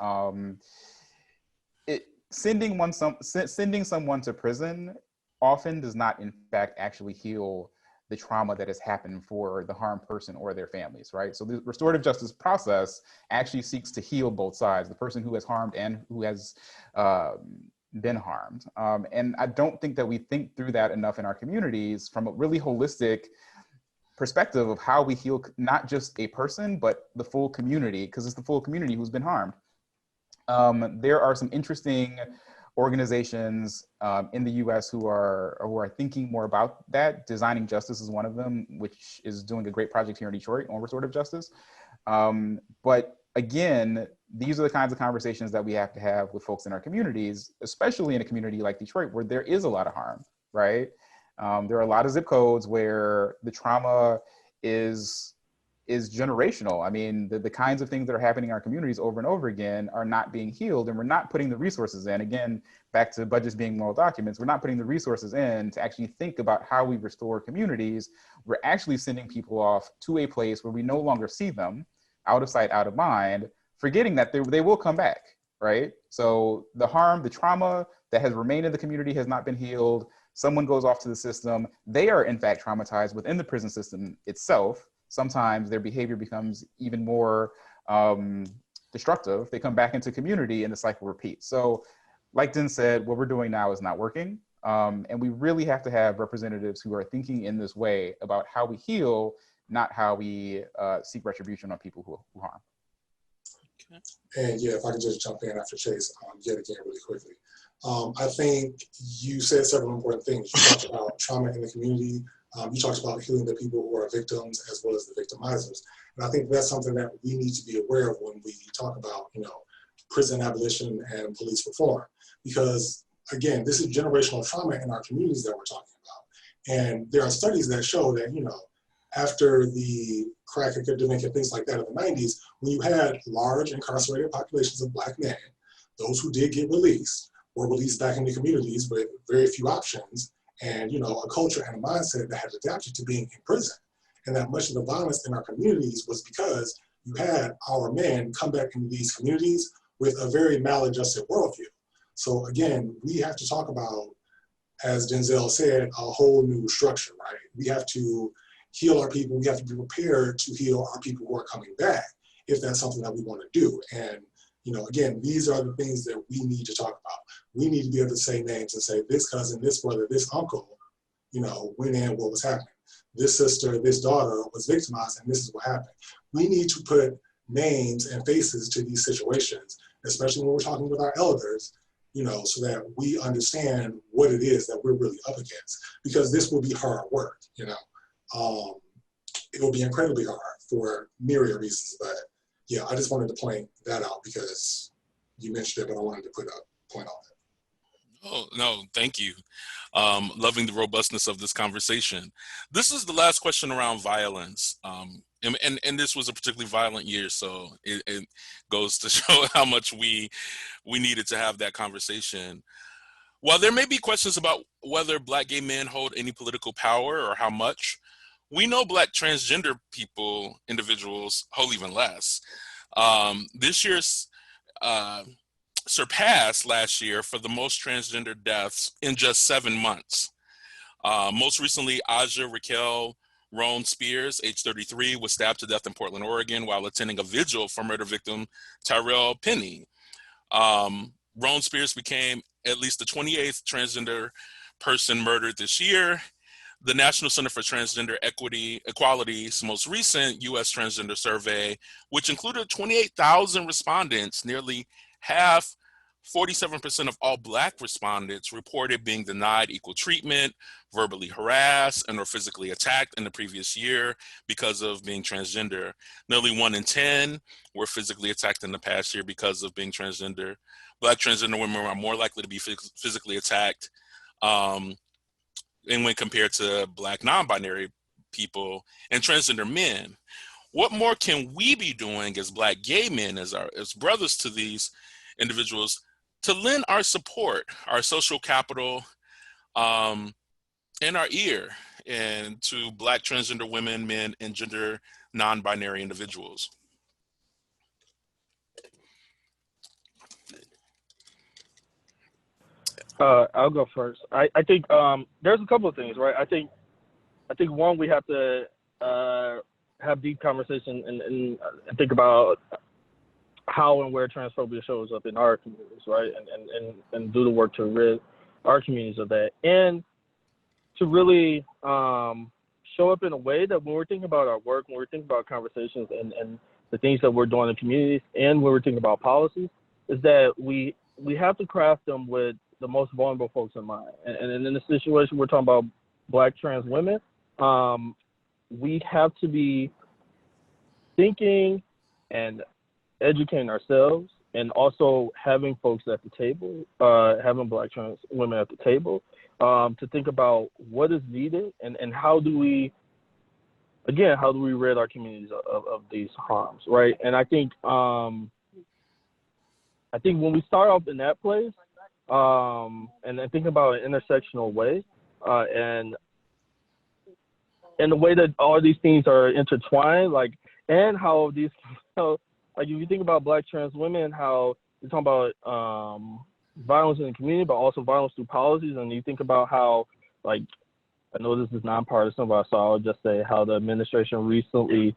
sending someone to prison often does not in fact actually heal the trauma that has happened for the harmed person or their families, right? So the restorative justice process actually seeks to heal both sides, the person who has harmed and who has been harmed. And I don't think that we think through that enough in our communities from a really holistic perspective of how we heal not just a person, but the full community, because it's the full community who's been harmed. There are some interesting organizations in the US who are thinking more about that. Designing Justice is one of them, which is doing a great project here in Detroit on restorative justice. But again, these are the kinds of conversations that we have to have with folks in our communities, especially in a community like Detroit, where there is a lot of harm, right? There are a lot of zip codes where the trauma is generational. I mean, the kinds of things that are happening in our communities over and over again are not being healed, and we're not putting the resources in. Again, back to budgets being moral documents, we're not putting the resources in to actually think about how we restore communities. We're actually sending people off to a place where we no longer see them, out of sight, out of mind, forgetting that they will come back, right? So the harm, the trauma that has remained in the community has not been healed. Someone goes off to the system. They are in fact traumatized within the prison system itself. Sometimes their behavior becomes even more destructive. They come back into community and the cycle repeats. So like Den said, what we're doing now is not working. And we really have to have representatives who are thinking in this way about how we heal, not how we seek retribution on people who harm. Okay. And yeah, if I can just jump in after Chase yet again really quickly. I think you said several important things. You talked about trauma in the community. You talked about healing the people who are victims as well as the victimizers. And I think that's something that we need to be aware of when we talk about, you know, prison abolition and police reform. Because again, this is generational trauma in our communities that we're talking about. And there are studies that show that, you know, after the crack epidemic and things like that in the 90s, when you had large incarcerated populations of Black men, those who did get released were released back into communities with very few options and, you know, a culture and a mindset that had adapted to being in prison. And that much of the violence in our communities was because you had our men come back into these communities with a very maladjusted worldview. So again, we have to talk about, as Denzel said, a whole new structure, right? We have to heal our people. We have to be prepared to heal our people who are coming back if that's something that we want to do. And, you know, again, these are the things that we need to talk about. We need to be able to say names and say this cousin, this brother, this uncle, you know, went in, what was happening. This sister, this daughter was victimized, and this is what happened. We need to put names and faces to these situations, especially when we're talking with our elders, you know, so that we understand what it is that we're really up against. Because this will be hard work, you know. It will be incredibly hard for myriad reasons, but yeah, I just wanted to point that out because you mentioned it, but I wanted to put a point on it. Oh, no, thank you. Loving the robustness of this conversation. This is the last question around violence. And this was a particularly violent year, so it goes to show how much we needed to have that conversation. While there may be questions about whether Black gay men hold any political power or how much, we know Black transgender individuals hold even less. This year's surpassed last year for the most transgender deaths in just 7 months. Most recently, Aja Raquel Roan Spears, age 33, was stabbed to death in Portland, Oregon, while attending a vigil for murder victim Tyrell Penny. Roan Spears became at least the 28th transgender person murdered this year. The National Center for Transgender Equality's most recent U.S. transgender survey, which included 28,000 respondents, nearly half, 47% of all Black respondents reported being denied equal treatment, verbally harassed, and or physically attacked in the previous year because of being transgender. Nearly 1 in 10 were physically attacked in the past year because of being transgender. Black transgender women are more likely to be physically attacked and when compared to Black non-binary people and transgender men. What more can we be doing as Black gay men, as brothers to these individuals, to lend our support, our social capital, and our ear, and to Black transgender women, men, and gender non-binary individuals? I'll go first. I think there's a couple of things, right? I think one, we have to have deep conversation and think about how and where transphobia shows up in our communities, right? And do the work to rid our communities of that, and to really show up in a way that when we're thinking about our work, when we're thinking about conversations and the things that we're doing in communities, and when we're thinking about policies, is that we have to craft them with the most vulnerable folks in mind. And in this situation, we're talking about Black trans women. We have to be thinking and educating ourselves, and also having folks at the table, having Black trans women at the table, to think about what is needed and how do we rid our communities of these harms, right? And I think when we start off in that place, and then think about an intersectional way, and the way that all these things are intertwined, like, and how these, like, if you think about Black trans women, how you're talking about violence in the community, but also violence through policies, and you think about how, like, I know this is nonpartisan, but so I'll just say how the administration recently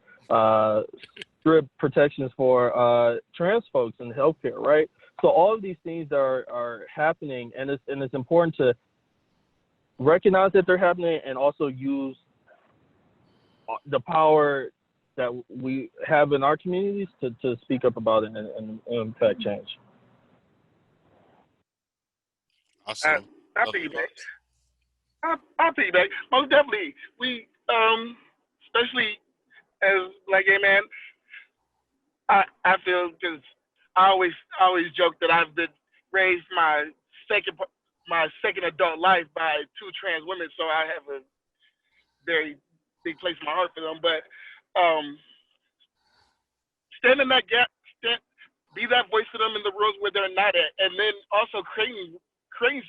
stripped protections for trans folks in healthcare, right? So all of these things are happening, and it's important to recognize that they're happening and also use the power that we have in our communities to speak up about it and impact change. Awesome. I piggyback. I piggyback. Most definitely. We, especially as Black gay man, I feel, because I always joke that I've been raised my second adult life by 2 trans women, so I have a very big place in my heart for them. But um, stand in that gap, be that voice for them in the rooms where they're not at, and then also creating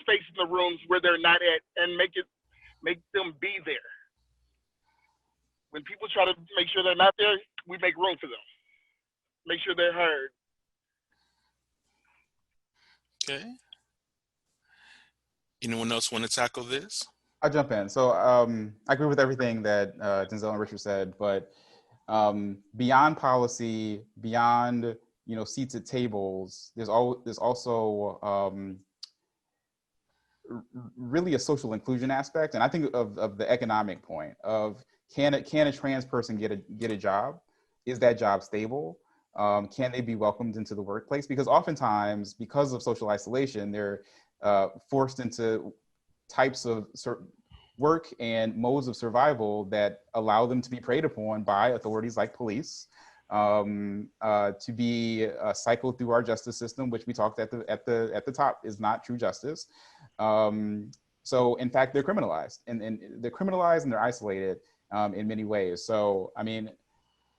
space in the rooms where they're not at, and make them be there. When people try to make sure they're not there, we make room for them. Make sure they're heard. Okay. Anyone else want to tackle this? I'll jump in. So I agree with everything that Denzel and Richard said, but beyond policy, beyond seats at tables, there's also really a social inclusion aspect, and I think of the economic point of can a trans person get a job? Is that job stable? Can they be welcomed into the workplace? Because oftentimes, because of social isolation, they're forced into types of work and modes of survival that allow them to be preyed upon by authorities like police, to be cycled through our justice system, which we talked at the top is not true justice. So in fact, they're criminalized, and they're criminalized and they're isolated in many ways. So I mean,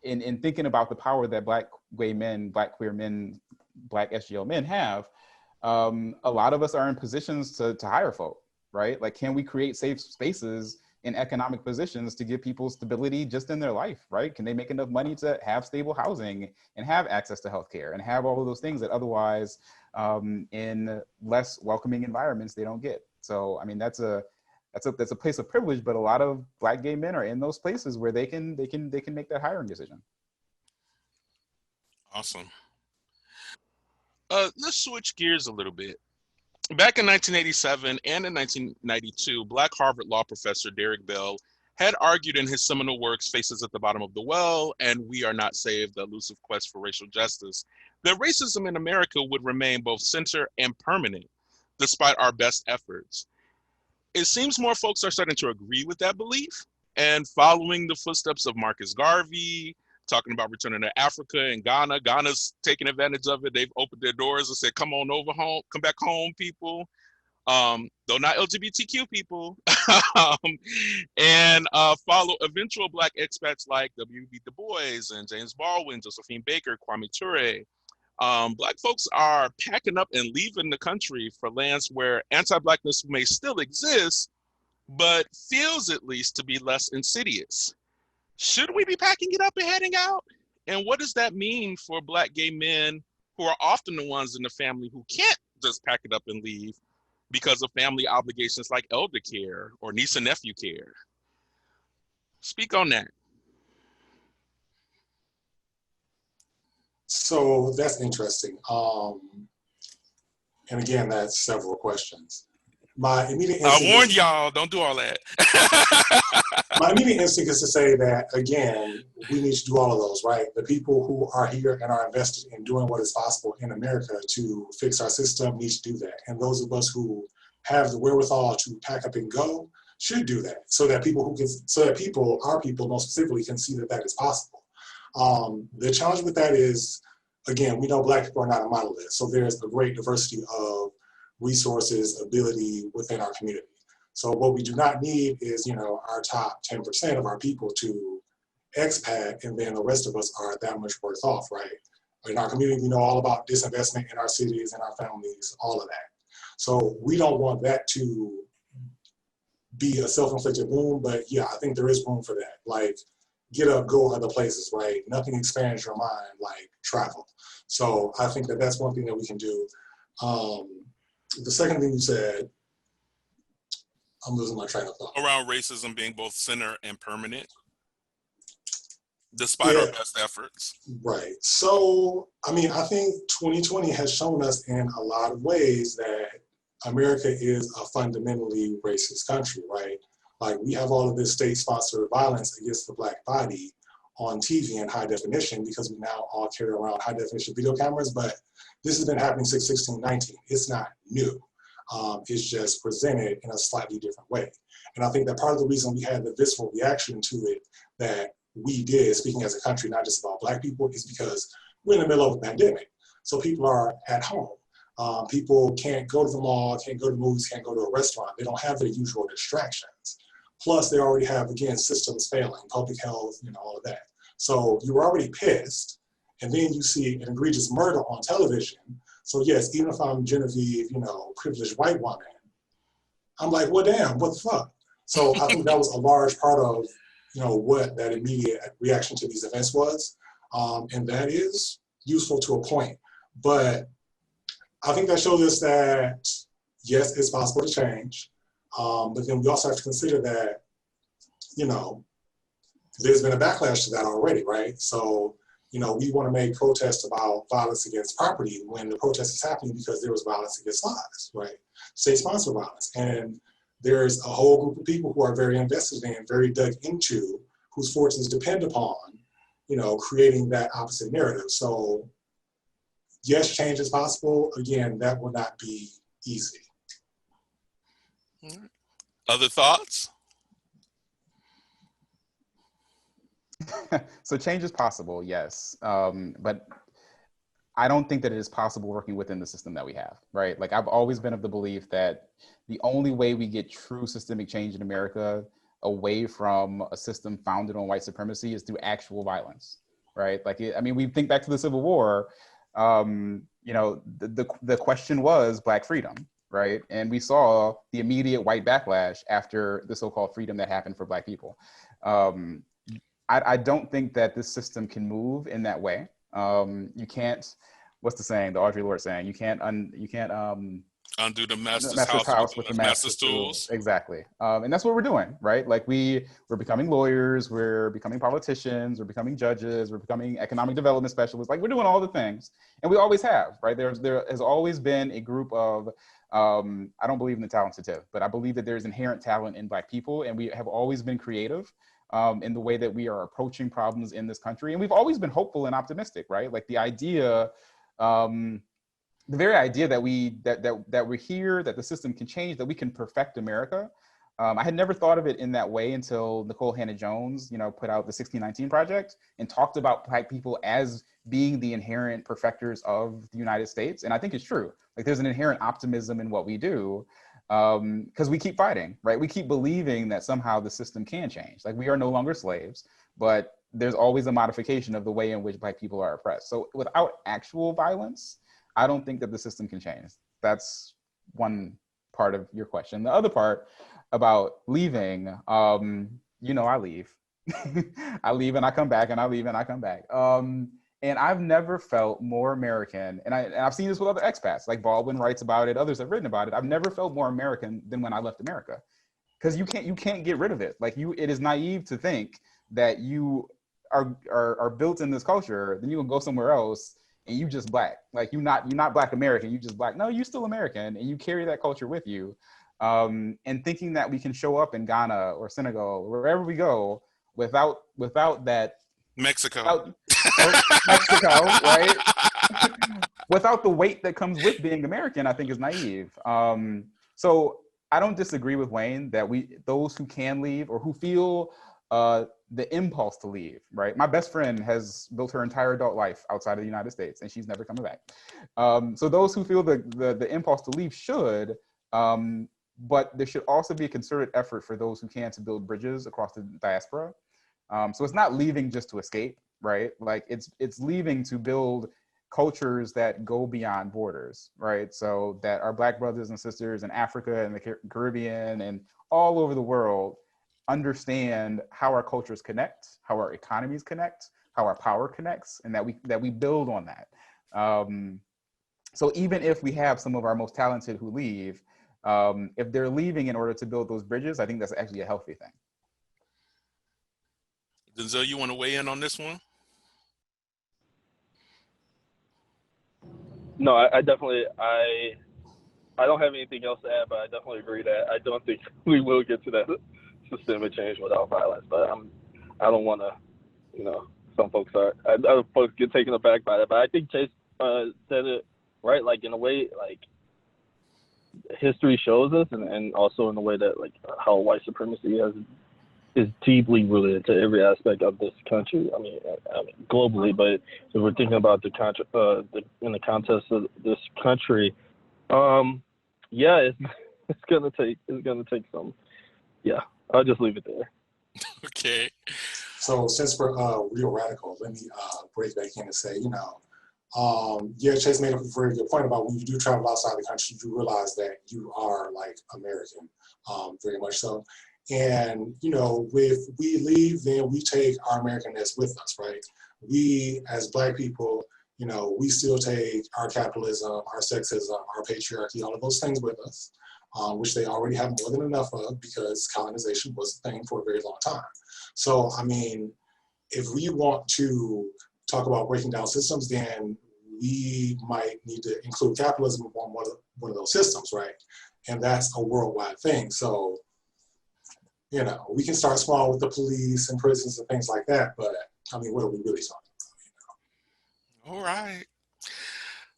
in thinking about the power that Black gay men, Black queer men, Black SGL men have, a lot of us are in positions to hire folk, right? Like, can we create safe spaces in economic positions to give people stability just in their life, right? Can they make enough money to have stable housing and have access to healthcare and have all of those things that otherwise in less welcoming environments they don't get? So, I mean, that's a place of privilege, but a lot of Black gay men are in those places where they can make that hiring decision. Awesome. Let's switch gears a little bit. Back in 1987 and in 1992, Black Harvard law professor Derek Bell had argued in his seminal works, Faces at the Bottom of the Well and We Are Not Saved, The Elusive Quest for Racial Justice, that racism in America would remain both center and permanent, despite our best efforts. It seems more folks are starting to agree with that belief, and following the footsteps of Marcus Garvey, talking about returning to Africa and Ghana. Ghana's taking advantage of it. They've opened their doors and said, come on over home, come back home, people. Though not LGBTQ people. And follow eventual Black expats like W.B. Du Bois and James Baldwin, Josephine Baker, Kwame Ture. Black folks are packing up and leaving the country for lands where anti-Blackness may still exist, but feels at least to be less insidious. Should we be packing it up and heading out? And what does that mean for Black gay men who are often the ones in the family who can't just pack it up and leave because of family obligations like elder care or niece and nephew care? Speak on that. So that's interesting. And again, that's several questions. My immediate instinct, I warned y'all, don't do all that. my immediate instinct is to say that, again, we need to do all of those, right? The people who are here and are invested in doing what is possible in America to fix our system need to do that. And those of us who have the wherewithal to pack up and go should do that, so that our people most specifically, can see that that is possible. The challenge with that is, again, we know Black people are not a monolith, so there's a great diversity of resources, ability within our community. So what we do not need is, our top 10% of our people to expat, and then the rest of us are that much worse off, right? In our community, we know all about disinvestment in our cities and our families, all of that. So we don't want that to be a self-inflicted wound, but yeah, I think there is room for that. Like, get up, go other places, right? Nothing expands your mind like travel. So I think that that's one thing that we can do. The second thing you said, I'm losing my train of thought. Around racism being both center and permanent, despite our best efforts. Right. So, I mean, I think 2020 has shown us in a lot of ways that America is a fundamentally racist country, right? Like, we have all of this state-sponsored violence against the Black body on TV in high definition, because we now all carry around high-definition video cameras, but this has been happening since 1619. It's not new. It's just presented in a slightly different way. And I think that part of the reason we had the visceral reaction to it that we did, speaking as a country, not just about Black people, is because we're in the middle of a pandemic. So people are at home. People can't go to the mall, can't go to movies, can't go to a restaurant. They don't have their usual distractions. Plus, they already have, again, systems failing, public health, all of that. So you're already pissed, and then you see an egregious murder on television. So yes, even if I'm Genevieve, privileged white woman, I'm like, well, damn, what the fuck? So I think that was a large part of, what that immediate reaction to these events was. And that is useful to a point. But I think that shows us that, yes, it's possible to change. But then we also have to consider that, there's been a backlash to that already, right? So, we want to make protests about violence against property when the protest is happening because there was violence against lives, right? State-sponsored violence. And there's a whole group of people who are very invested in, very dug into, whose fortunes depend upon, creating that opposite narrative. So yes, change is possible. Again, that will not be easy. Other thoughts? So change is possible, yes. But I don't think that it is possible working within the system that we have, right? Like I've always been of the belief that the only way we get true systemic change in America away from a system founded on white supremacy is through actual violence, right? Like, we think back to the Civil War, the question was Black freedom, right? And we saw the immediate white backlash after the so-called freedom that happened for Black people. I don't think that this system can move in that way. You can't, what's the saying, the Audre Lorde saying, you can't undo the master's house with the master's tools. Exactly. And that's what we're doing, right? Like we're becoming lawyers, we're becoming politicians, we're becoming judges, we're becoming economic development specialists. Like we're doing all the things, and we always have, right? There has always been a group of, I don't believe in the talent statistic, but I believe that there's inherent talent in Black people, and we have always been creative in the way that we are approaching problems in this country. And we've always been hopeful and optimistic, right? Like the idea, the very idea that we're here, that the system can change, that we can perfect America. I had never thought of it in that way until Nicole Hannah-Jones, put out the 1619 Project and talked about Black people as being the inherent perfecters of the United States. And I think it's true. Like there's an inherent optimism in what we do because we keep fighting, right? We keep believing that somehow the system can change. Like we are no longer slaves, but there's always a modification of the way in which Black people are oppressed. So without actual violence, I don't think that the system can change. That's one part of your question. The other part about leaving, I leave. I leave and I come back, and I leave and I come back. And I've never felt more American, and I've seen this with other expats, like Baldwin writes about it, others have written about it. I've never felt more American than when I left America, because you can't get rid of it. Like it is naive to think that you are built in this culture, then you can go somewhere else and you just Black. Like you're not Black American, you just Black. No, you're still American, and you carry that culture with you. And thinking that we can show up in Ghana or Senegal, or wherever we go, without that Mexico, right? Without the weight that comes with being American, I think is naive. So I don't disagree with Wayne that those who can leave or who feel the impulse to leave, right? My best friend has built her entire adult life outside of the United States, and she's never coming back. So those who feel the impulse to leave should, but there should also be a concerted effort for those who can to build bridges across the diaspora. So it's not leaving just to escape, right? Like it's leaving to build cultures that go beyond borders, right? So that our Black brothers and sisters in Africa and the Caribbean and all over the world understand how our cultures connect, how our economies connect, how our power connects, and that we build on that. So even if we have some of our most talented who leave, if they're leaving in order to build those bridges, I think that's actually a healthy thing. Denzel, you want to weigh in on this one? No, I definitely, I don't have anything else to add, but I definitely agree that I don't think we will get to that systemic change without violence. But I don't want to, some folks other folks get taken aback by that. But I think Chase said it right, like in a way, like history shows us, and also in the way that like how white supremacy is deeply rooted to every aspect of this country. I mean globally, but if we're thinking about in the context of this country, it's gonna take some, I'll just leave it there. Okay. So since we're real radical, let me break back in and say, yeah, Chase made a very good point about when you do travel outside the country, you realize that you are like American, very much so. And, if we leave, then we take our Americanness with us, right? We, as Black people, we still take our capitalism, our sexism, our patriarchy, all of those things with us, which they already have more than enough of because colonization was a thing for a very long time. So, I mean, if we want to talk about breaking down systems, then we might need to include capitalism on one of those systems, right? And that's a worldwide thing. So, we can start small with the police and prisons and things like that, but I mean, what are we really talking All right.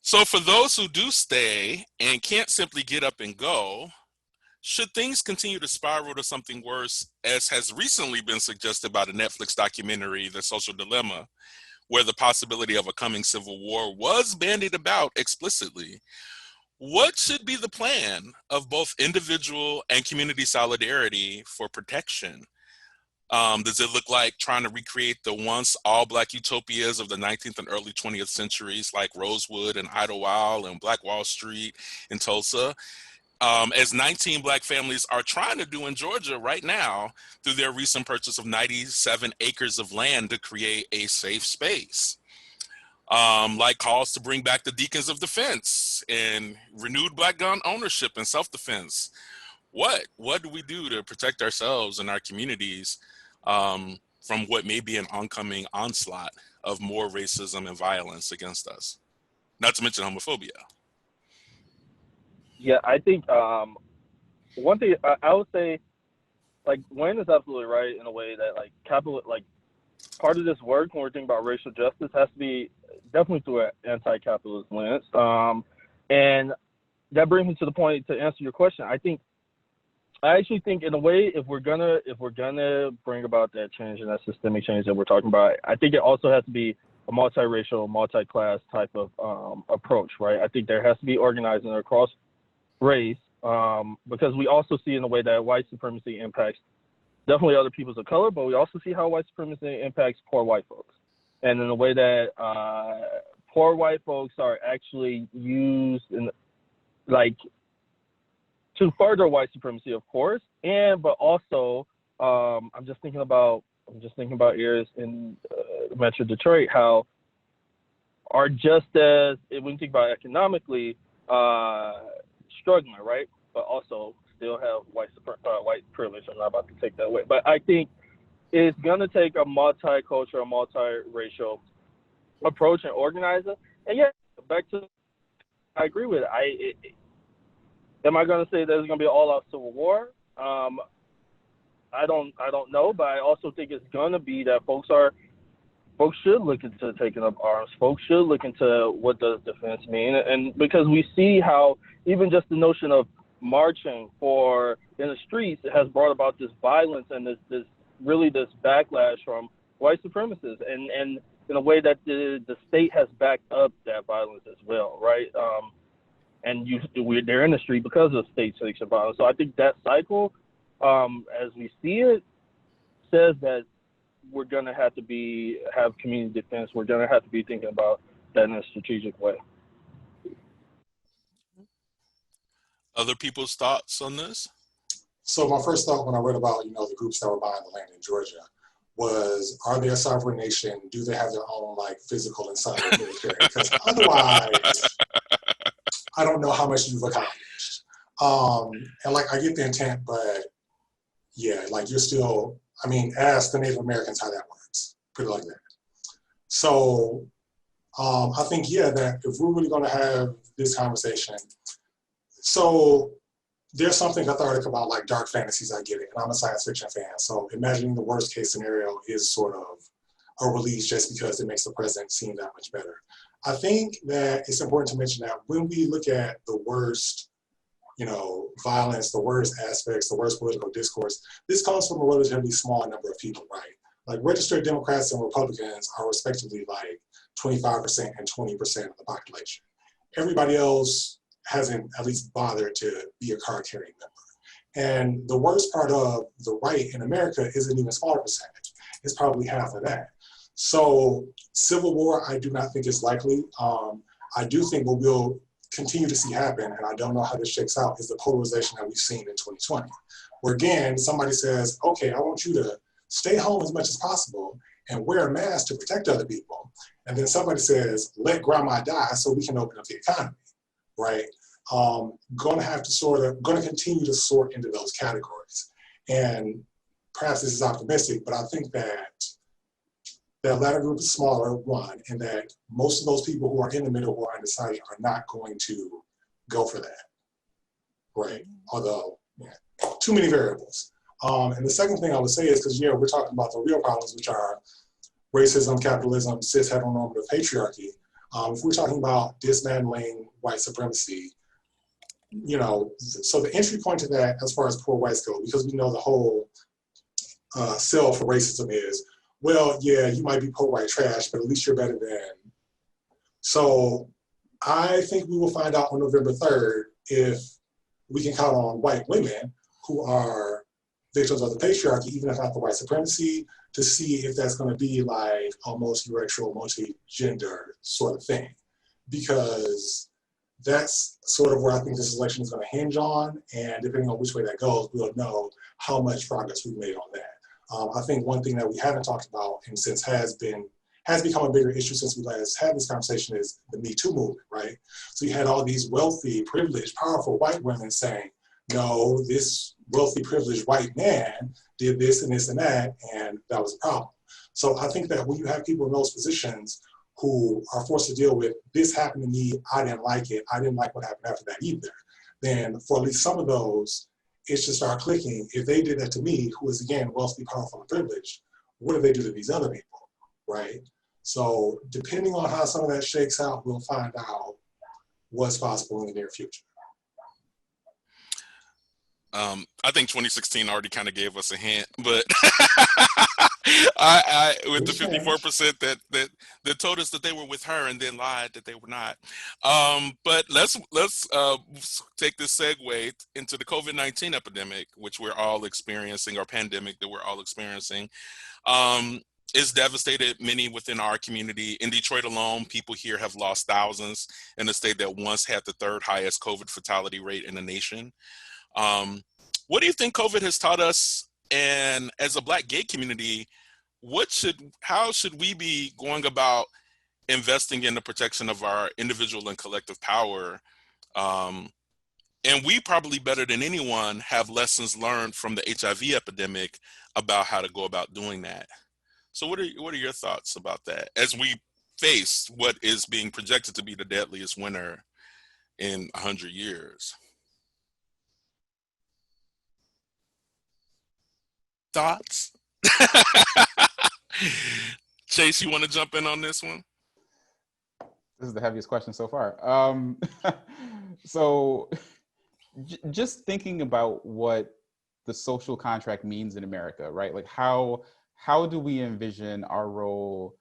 So for those who do stay and can't simply get up and go, should things continue to spiral to something worse, as has recently been suggested by the Netflix documentary, The Social Dilemma, where the possibility of a coming civil war was bandied about explicitly, what should be the plan of both individual and community solidarity for protection? Does it look like trying to recreate the once all-Black utopias of the 19th and early 20th centuries, like Rosewood and Idlewild and Black Wall Street in Tulsa, as 19 Black families are trying to do in Georgia right now through their recent purchase of 97 acres of land to create a safe space? Like calls to bring back the Deacons of Defense and renewed Black gun ownership and self-defense. What do we do to protect ourselves and our communities from what may be an oncoming onslaught of more racism and violence against us? Not to mention homophobia. Yeah, I think one thing I would say, like Wayne is absolutely right in a way that part of this work when we're thinking about racial justice has to be definitely through an anti-capitalist lens. And that brings me to the point to answer your question. I actually think in a way, if we're gonna bring about that change and that systemic change that we're talking about, I think it also has to be a multiracial, multi-class type of approach, right? I think there has to be organizing across race, because we also see in a way that white supremacy impacts definitely other peoples of color, but we also see how white supremacy impacts poor white folks. And in a way that poor white folks are actually used in to further white supremacy, of course, but also I'm just thinking about areas in Metro Detroit how are just as, when you think about economically, struggling, right? But also still have white privilege. I'm not about to take that away. But I think it's going to take a multicultural, multiracial approach and organizing. And yeah, back to, I agree with it. Am I going to say there's going to be an all-out civil war? I don't know, but I also think it's going to be that folks should look into taking up arms. Folks should look into what does defense mean, and because we see how even just the notion of marching in the streets has brought about this violence and this backlash from white supremacists, and in a way that the state has backed up that violence as well, right? And they're in the street because of state-sanctioned violence. So I think that cycle, as we see it, says that we're going to have to have community defense. We're going to have to be thinking about that in a strategic way. Other people's thoughts on this? So my first thought when I read about, the groups that were buying the land in Georgia was, are they a sovereign nation? Do they have their own physical and cyber military? Because otherwise, I don't know how much you've accomplished. And I get the intent, but yeah, you're still, ask the Native Americans how that works, put it like that. So I think, that if we're really gonna have this conversation, so there's something cathartic about dark fantasies, I get it, and I'm a science fiction fan, so imagining the worst case scenario is sort of a release just because it makes the present seem that much better. I think that it's important to mention that when we look at the worst, violence, the worst aspects, the worst political discourse, this comes from a relatively small number of people, right? Registered Democrats and Republicans are respectively 25% and 20% of the population. Everybody else hasn't at least bothered to be a card-carrying member. And the worst part of the right in America is an even smaller percentage. It's probably half of that. So civil war, I do not think is likely. I do think what we'll continue to see happen, and I don't know how this shakes out, is the polarization that we've seen in 2020. Where again, somebody says, okay, I want you to stay home as much as possible and wear a mask to protect other people. And then somebody says, let grandma die so we can open up the economy, right? Going to continue to sort into those categories. And perhaps this is optimistic, but I think that that latter group is smaller, one, and that most of those people who are in the middle who are undecided are not going to go for that, right? Although, yeah, too many variables. And the second thing I would say is, because, yeah, we're talking about the real problems, which are racism, capitalism, cis heteronormative patriarchy. If we're talking about dismantling white supremacy, you know, so the entry point to that as far as poor whites go, because we know the whole sell for racism is, well, yeah, you might be poor white trash, but at least you're better than. So I think we will find out on November 3rd if we can count on white women who are victims of the patriarchy, even if not the white supremacy, to see if that's going to be like a multiracial, multi-gender sort of thing. Because that's sort of where I think this election is going to hinge on, and depending on which way that goes, we'll know how much progress we've made on that. I think one thing that we haven't talked about, and since has become a bigger issue since we last had this conversation, is the Me Too movement, right? So you had all these wealthy, privileged, powerful white women saying, no, this wealthy, privileged white man did this and this and that, and that was a problem. So I think that when you have people in those positions who are forced to deal with, this happened to me, I didn't like it, I didn't like what happened after that either, then for at least some of those, it should start clicking. If they did that to me, who is again wealthy, powerful, and privileged, what do they do to these other people, right? So depending on how some of that shakes out, we'll find out what's possible in the near future. I think 2016 already kind of gave us a hint, but I with the 54% that told us that they were with her and then lied that they were not. But let's take this segue into the COVID-19 epidemic, which we're all experiencing, or pandemic that we're all experiencing. It's devastated many within our community. In Detroit alone, people here have lost thousands in a state that once had the third highest COVID fatality rate in the nation. What do you think COVID has taught us? And as a Black gay community, how should we be going about investing in the protection of our individual and collective power? And we probably better than anyone have lessons learned from the HIV epidemic about how to go about doing that. So what are your thoughts about that as we face what is being projected to be the deadliest winter in 100 years? Thoughts? Chase, you want to jump in on this one? This is the heaviest question so far. So just thinking about what the social contract means in America, right? Like how do we envision our role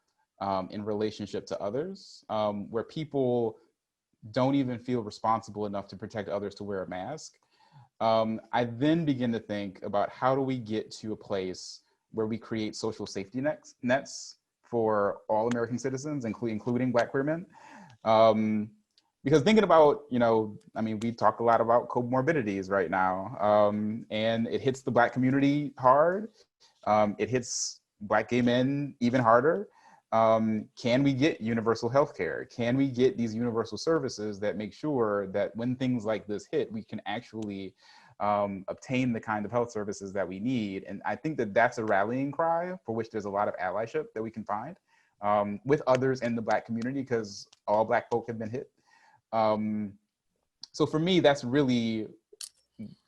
in relationship to others, where people don't even feel responsible enough to protect others to wear a mask? I then begin to think about how do we get to a place where we create social safety nets for all American citizens, including Black queer men. Because thinking about, we talk a lot about comorbidities right now, and it hits the Black community hard. It hits Black gay men even harder. Can we get universal health care? Can we get these universal services that make sure that when things like this hit, we can actually obtain the kind of health services that we need? And I think that that's a rallying cry for which there's a lot of allyship that we can find with others in the Black community, because all Black folk have been hit. So for me, that's really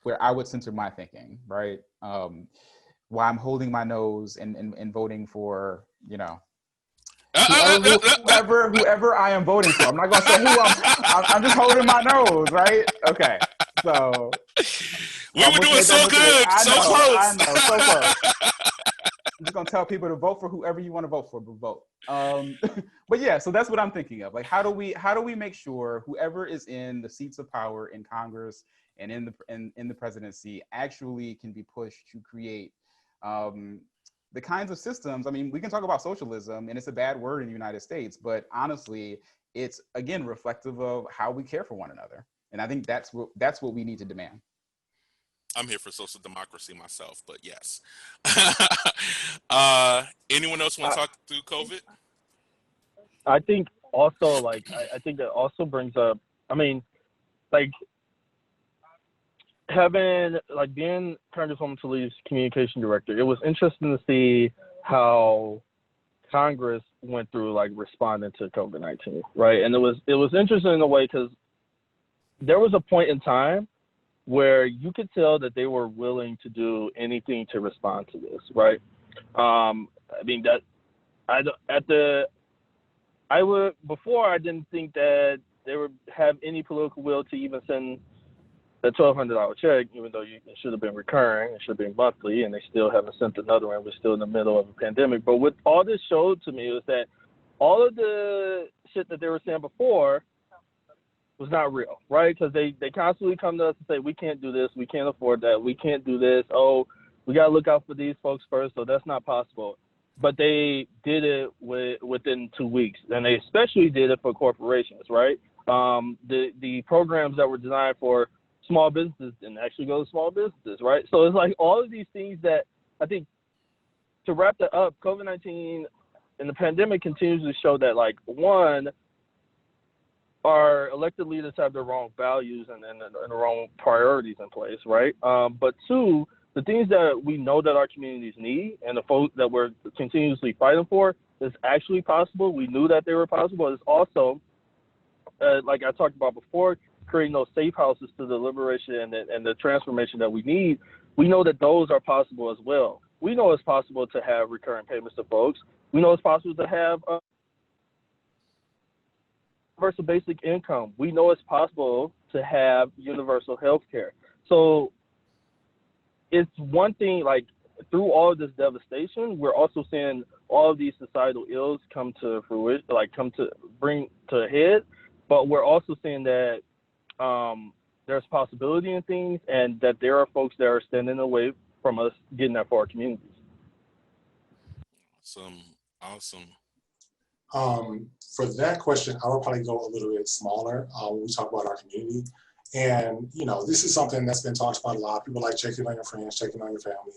where I would center my thinking, right? Why I'm holding my nose and voting for, whoever I am voting for. I'm not gonna say who I'm just holding my nose, right? Okay, so we were doing so good, so close. I know, so close. I'm just gonna tell people to vote for whoever you want to vote for, but vote. But yeah, so that's what I'm thinking of. Like, how do we make sure whoever is in the seats of power in Congress and in the presidency actually can be pushed to create the kinds of systems. I mean, we can talk about socialism, and it's a bad word in the United States, but honestly, it's again reflective of how we care for one another. And I think that's what we need to demand. I'm here for social democracy myself, but yes. Anyone else want to talk through COVID? I think also, like, I think that also brings up, I mean, like, being Current Home Police communication director, it was interesting to see how Congress went through, like, responding to COVID-19, right? And it was interesting in a way because there was a point in time where you could tell that they were willing to do anything to respond to this, right? I mean, that before I didn't think that they would have any political will to even send the $1,200 check, even though it should have been recurring, it should have been monthly, and they still haven't sent another one. We're still in the middle of a pandemic. But what all this showed to me was that all of the shit that they were saying before was not real, right? Because they constantly come to us and say, we can't do this, we can't afford that, we can't do this, oh, we got to look out for these folks first, so that's not possible. But they did it within 2 weeks, and they especially did it for corporations, right? The programs that were designed for small businesses didn't actually go to small businesses, right? So it's like all of these things that I think, to wrap that up, COVID-19 and the pandemic continues to show that, like, one, our elected leaders have the wrong values and the wrong priorities in place, right? But two, the things that we know that our communities need and the folks that we're continuously fighting for is actually possible. We knew that they were possible. It's also, like I talked about before, creating those safe houses to the liberation and the transformation that we need. We know that those are possible as well. We know it's possible to have recurring payments to folks. We know it's possible to have universal basic income. We know it's possible to have universal health care. So it's one thing, like, through all of this devastation, we're also seeing all of these societal ills come to fruition, like bring to a head, but we're also seeing that there's possibility in things and that there are folks that are standing away from us getting that for our communities. Awesome. For that question, I would probably go a little bit smaller when we talk about our community. And, you know, this is something that's been talked about a lot. People like checking on your friends, checking on your family.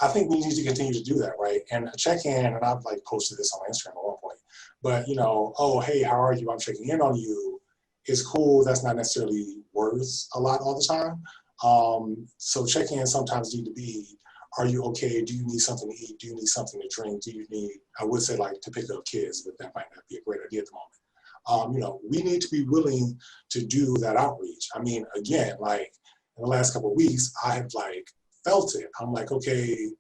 I think we need to continue to do that, right? And a check-in, and I've like posted this on Instagram at one point, but, you know, oh, hey, how are you? I'm checking in on you. It's cool. That's not necessarily worth a lot all the time. So check-ins sometimes need to be, are you okay? Do you need something to eat? Do you need something to drink? Do you need, I would say, like, to pick up kids, but that might not be a great idea at the moment. You know, we need to be willing to do that outreach. I mean, again, like, in the last couple of weeks, I have, like, felt it. I'm like, okay,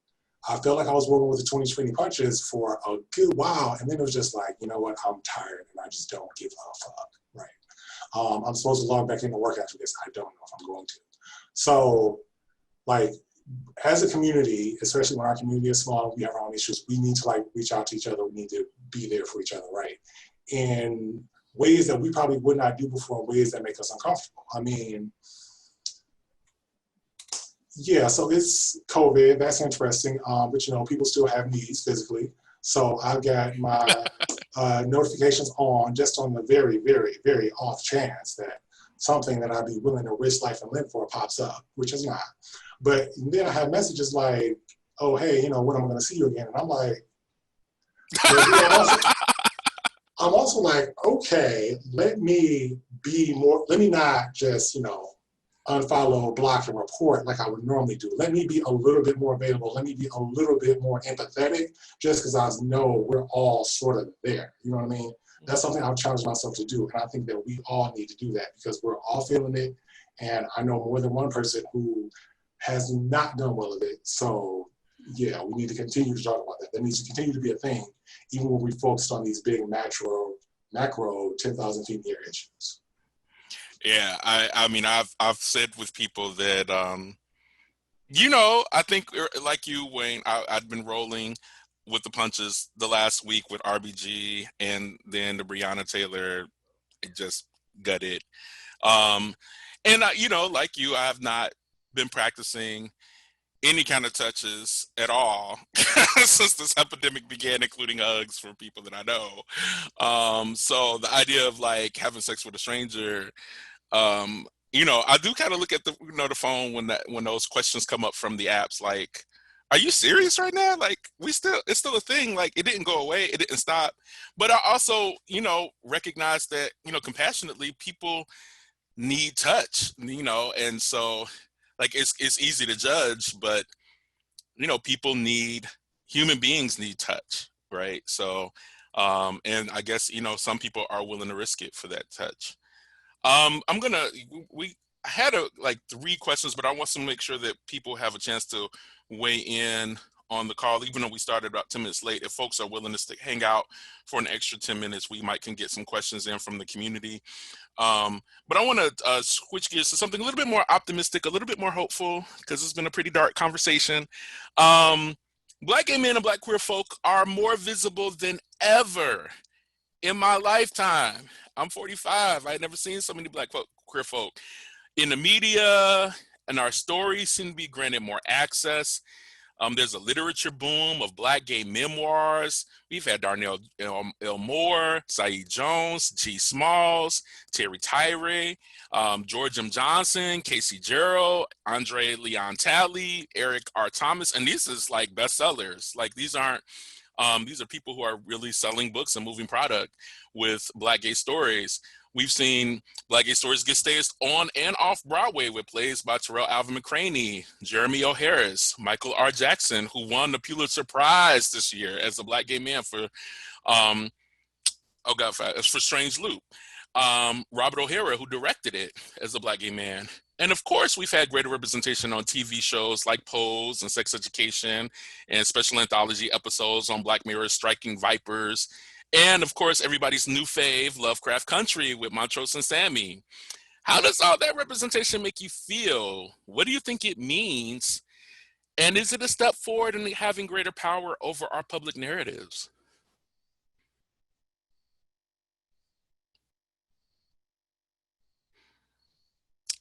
I felt like I was working with the 2020 punches for a good while, and then it was just like, you know what, I'm tired, and I just don't give a fuck, right? I'm supposed to log back into work after this. I don't know if I'm going to. So, like, as a community, especially when our community is small, we have our own issues, we need to, like, reach out to each other. We need to be there for each other, right? In ways that we probably would not do before, in ways that make us uncomfortable. I mean, yeah, so it's COVID, that's interesting, but, you know, people still have needs physically. So I've got my notifications on just on the very, very, very off chance that something that I'd be willing to risk life and limb for pops up, which is not. But then I have messages like, oh, hey, you know, when am I going to see you again? And I'm like, I'm also like, okay, let me not just, you know, unfollow, block, and report like I would normally do. Let me be a little bit more available. Let me be a little bit more empathetic, just because I know we're all sort of there. You know what I mean? That's something I've challenged myself to do. And I think that we all need to do that because we're all feeling it. And I know more than one person who has not done well of it. So yeah, we need to continue to talk about that. That needs to continue to be a thing, even when we focused on these big macro 10,000 feet in the air issues. Yeah, I mean, I've said with people that I think like you, Wayne, I'd been rolling with the punches the last week with RBG, and then the Breonna Taylor, it just gutted. Um, and like you, I have not been practicing any kind of touches at all since this epidemic began, including hugs for people that I know. So the idea of like having sex with a stranger, I do kind of look at the phone when those questions come up from the apps, like, are you serious right now? Like, it's still a thing. Like, it didn't go away, it didn't stop. But I also, recognize that, compassionately, people need touch, and so like it's easy to judge, but people need human beings need touch, right? So, and I guess some people are willing to risk it for that touch. I'm gonna we I had like three questions, but I want to make sure that people have a chance to weigh in on the call, even though we started about 10 minutes late. If folks are willing to hang out for an extra 10 minutes, we can get some questions in from the community. But I want to switch gears to something a little bit more optimistic, a little bit more hopeful, because it's been a pretty dark conversation. Black gay men and Black queer folk are more visible than ever in my lifetime. I'm 45. I had never seen so many Black folk, queer folk in the media, and our stories seem to be granted more access. There's a literature boom of Black gay memoirs. We've had Darnell L. Moore, Saeed Jones, G. Smalls, Terry Tyree, George M. Johnson, Casey Gerald, Andre Leon Talley, Eric R. Thomas, and these is like bestsellers. Like these are people who are really selling books and moving product with Black gay stories. We've seen Black gay stories get staged on and off Broadway with plays by Terrell Alvin McCraney, Jeremy O. Harris, Michael R. Jackson, who won the Pulitzer Prize this year as a Black gay man for, for Strange Loop. Robert O'Hara, who directed it as a Black gay man. And of course, we've had greater representation on TV shows like Pose and Sex Education, and special anthology episodes on Black Mirror's Striking Vipers. And of course, everybody's new fave, Lovecraft Country with Montrose and Sammy. How does all that representation make you feel? What do you think it means? And is it a step forward in having greater power over our public narratives?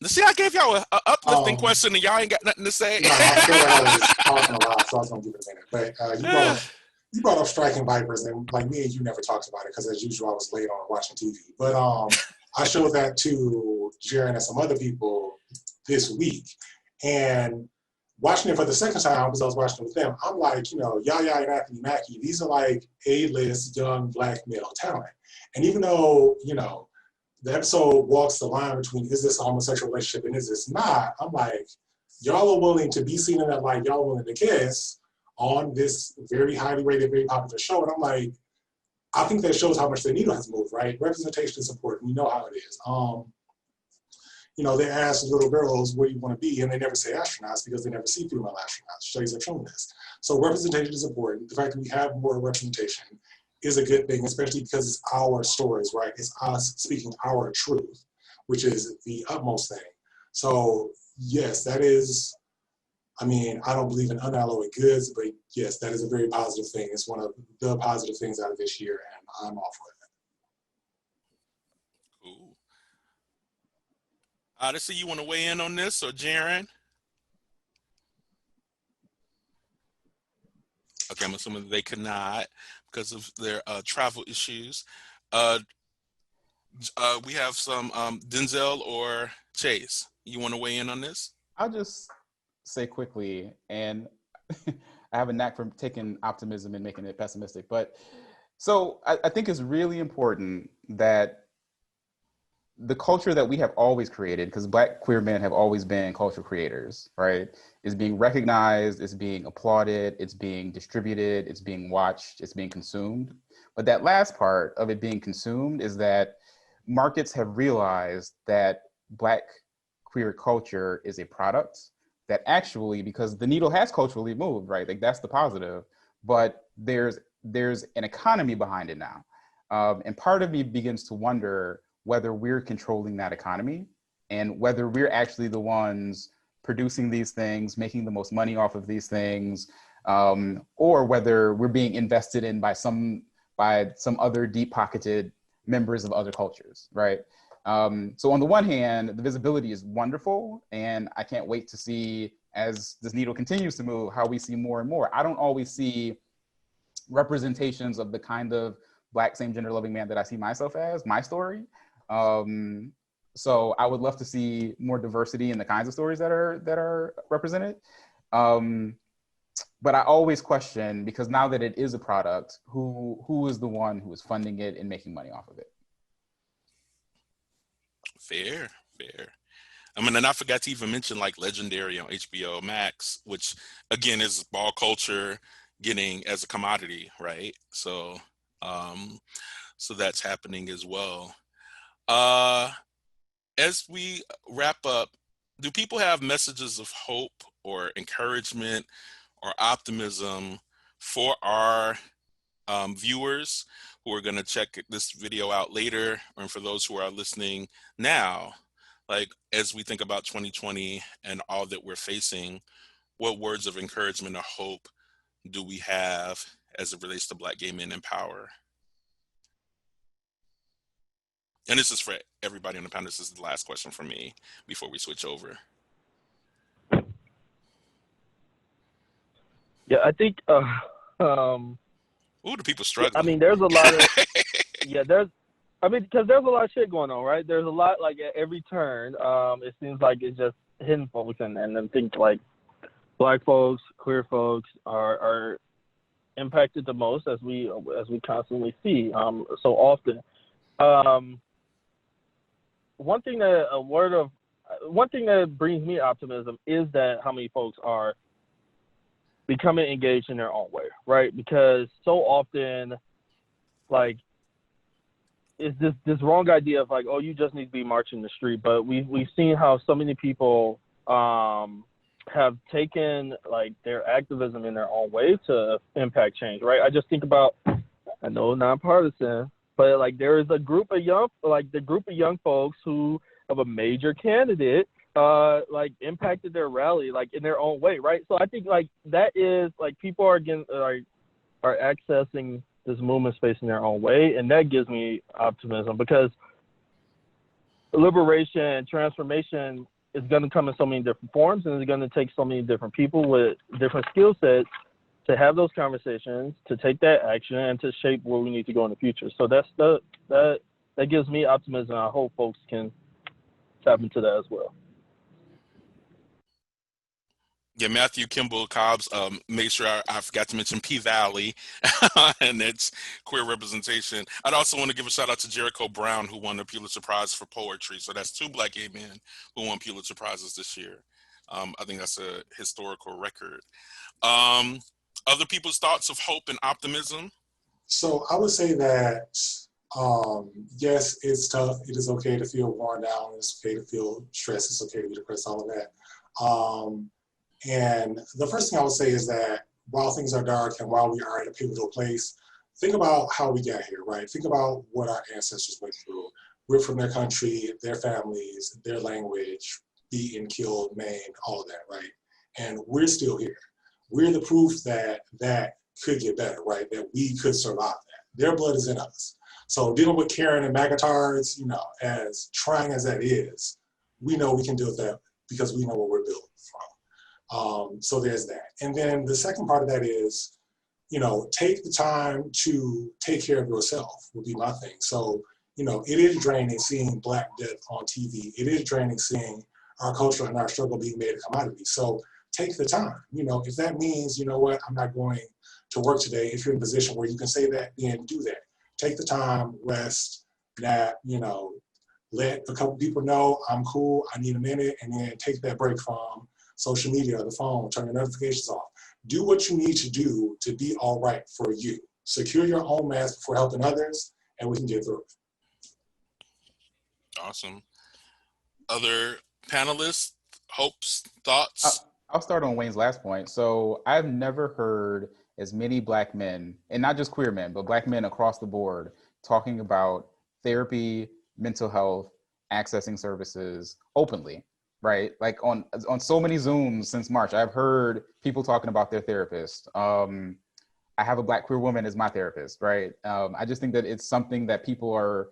See, I gave y'all a uplifting question and y'all ain't got nothing to say. No, I feel like I was talking a lot, so I was going to give it a minute. But you brought up Striking Vipers, and like me and you never talked about it because as usual I was late on watching TV. But I showed that to Jaron and some other people this week, and watching it for the second time because I was watching it with them, I'm like, Yaya and Anthony Mackie, these are like A-list young Black male talent. And even though, the episode walks the line between is this a homosexual relationship and is this not, I'm like, y'all are willing to be seen in that light, y'all are willing to kiss on this very highly rated, very popular show. And I'm like, I think that shows how much the needle has moved, right? Representation is important. We know how it is. They ask little girls, what do you want to be? And they never say astronauts because they never see female astronauts. Studies have shown this. So representation is important. The fact that we have more representation is a good thing, especially because it's our stories, right? It's us speaking our truth, which is the utmost thing. So yes, that is, I don't believe in unalloyed goods, but yes, that is a very positive thing. It's one of the positive things out of this year, and I'm all for it. Cool. Odyssey, you want to weigh in on this, or Jaron? Okay, I'm assuming they could not because of their travel issues. We have some Denzel or Chase. You want to weigh in on this? I'll just say quickly, and I have a knack for taking optimism and making it pessimistic. But so I think it's really important that the culture that we have always created, because Black queer men have always been culture creators, right, is being recognized, it's being applauded, it's being distributed, it's being watched, it's being consumed. But that last part of it being consumed is that markets have realized that Black queer culture is a product that actually, because the needle has culturally moved, right? Like that's the positive, but there's an economy behind it now. And part of me begins to wonder whether we're controlling that economy and whether we're actually the ones producing these things, making the most money off of these things, or whether we're being invested in by some other deep-pocketed members of other cultures, right? So on the one hand, the visibility is wonderful, and I can't wait to see, as this needle continues to move, how we see more and more. I don't always see representations of the kind of Black same gender loving man that I see myself as, my story. So I would love to see more diversity in the kinds of stories that are represented. But I always question, because now that it is a product, who is the one who is funding it and making money off of it? Fair. I mean, and I forgot to even mention like Legendary on HBO Max, which again is ball culture getting as a commodity, right? So, so that's happening as well. As we wrap up, do people have messages of hope or encouragement or optimism for our viewers who are going to check this video out later, and for those who are listening now? Like, as we think about 2020 and all that we're facing, what words of encouragement or hope do we have as it relates to Black gay men in power? And this is for everybody on the panel. This is the last question for me before we switch over. Yeah, I think. Ooh, the people struggling. I mean, there's a lot of. Because there's a lot of shit going on, right? There's a lot, like, at every turn. It seems like it's just hidden folks, and then think like Black folks, queer folks are impacted the most, as we constantly see so often. One thing that brings me optimism is that how many folks are becoming engaged in their own way, right? Because so often, like, it's this wrong idea of like, oh, you just need to be marching the street. But we've seen how so many people have taken like their activism in their own way to impact change, right? I just think about, I know nonpartisan, but like there is a group of young folks who of a major candidate like impacted their rally like in their own way, right? So I think like that is like people are getting are accessing this movement space in their own way, and that gives me optimism, because liberation and transformation is going to come in so many different forms, and it's going to take so many different people with different skill sets to have those conversations, to take that action, and to shape where we need to go in the future. So that gives me optimism. I hope folks can tap into that as well. Yeah, Matthew Kimball Cobbs, make sure I forgot to mention P-Valley and its queer representation. I'd also want to give a shout out to Jericho Brown, who won the Pulitzer Prize for poetry. So that's 2 Black gay men who won Pulitzer Prizes this year. I think that's a historical record. Other people's thoughts of hope and optimism? So I would say that, yes, it's tough. It is okay to feel worn down. It's okay to feel stressed. It's okay to be depressed, all of that. And the first thing I would say is that while things are dark and while we are at a pivotal place, think about how we got here, right? Think about what our ancestors went through. We're from their country, their families, their language, beaten, killed, maimed, all of that, right? And we're still here. We're the proof that that could get better, right? That we could survive that. Their blood is in us. So dealing with Karen and McIntyre's, as trying as that is, we know we can deal with that because we know what we're built from. So there's that. And then the second part of that is, take the time to take care of yourself would be my thing. So, it is draining seeing Black death on TV. It is draining seeing our culture and our struggle being made a commodity. So take the time. If that means, what, I'm not going to work today, if you're in a position where you can say that, then do that. Take the time, rest, nap, let a couple people know I'm cool, I need a minute, and then take that break from social media or the phone, turn the notifications off. Do what you need to do to be all right for you. Secure your own mess before helping others, and we can get through it. Awesome. Other panelists, hopes, thoughts? I'll start on Wayne's last point. So I've never heard as many Black men, and not just queer men, but Black men across the board, talking about therapy, mental health, accessing services openly, right? Like on so many Zooms since March, I've heard people talking about their therapist. I have a Black queer woman as my therapist, right? I just think that it's something that people are,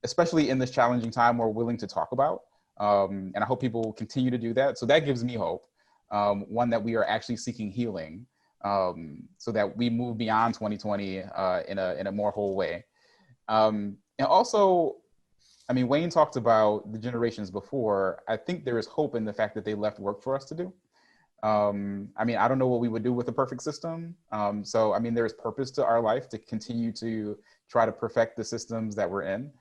especially in this challenging time, more willing to talk about. And I hope people will continue to do that. So that gives me hope. One, that we are actually seeking healing, so that we move beyond 2020 in a more whole way. And also, I mean, Wayne talked about the generations before. I think there is hope in the fact that they left work for us to do. I mean, I don't know what we would do with a perfect system. So, I mean, there's purpose to our life to continue to try to perfect the systems that we're in.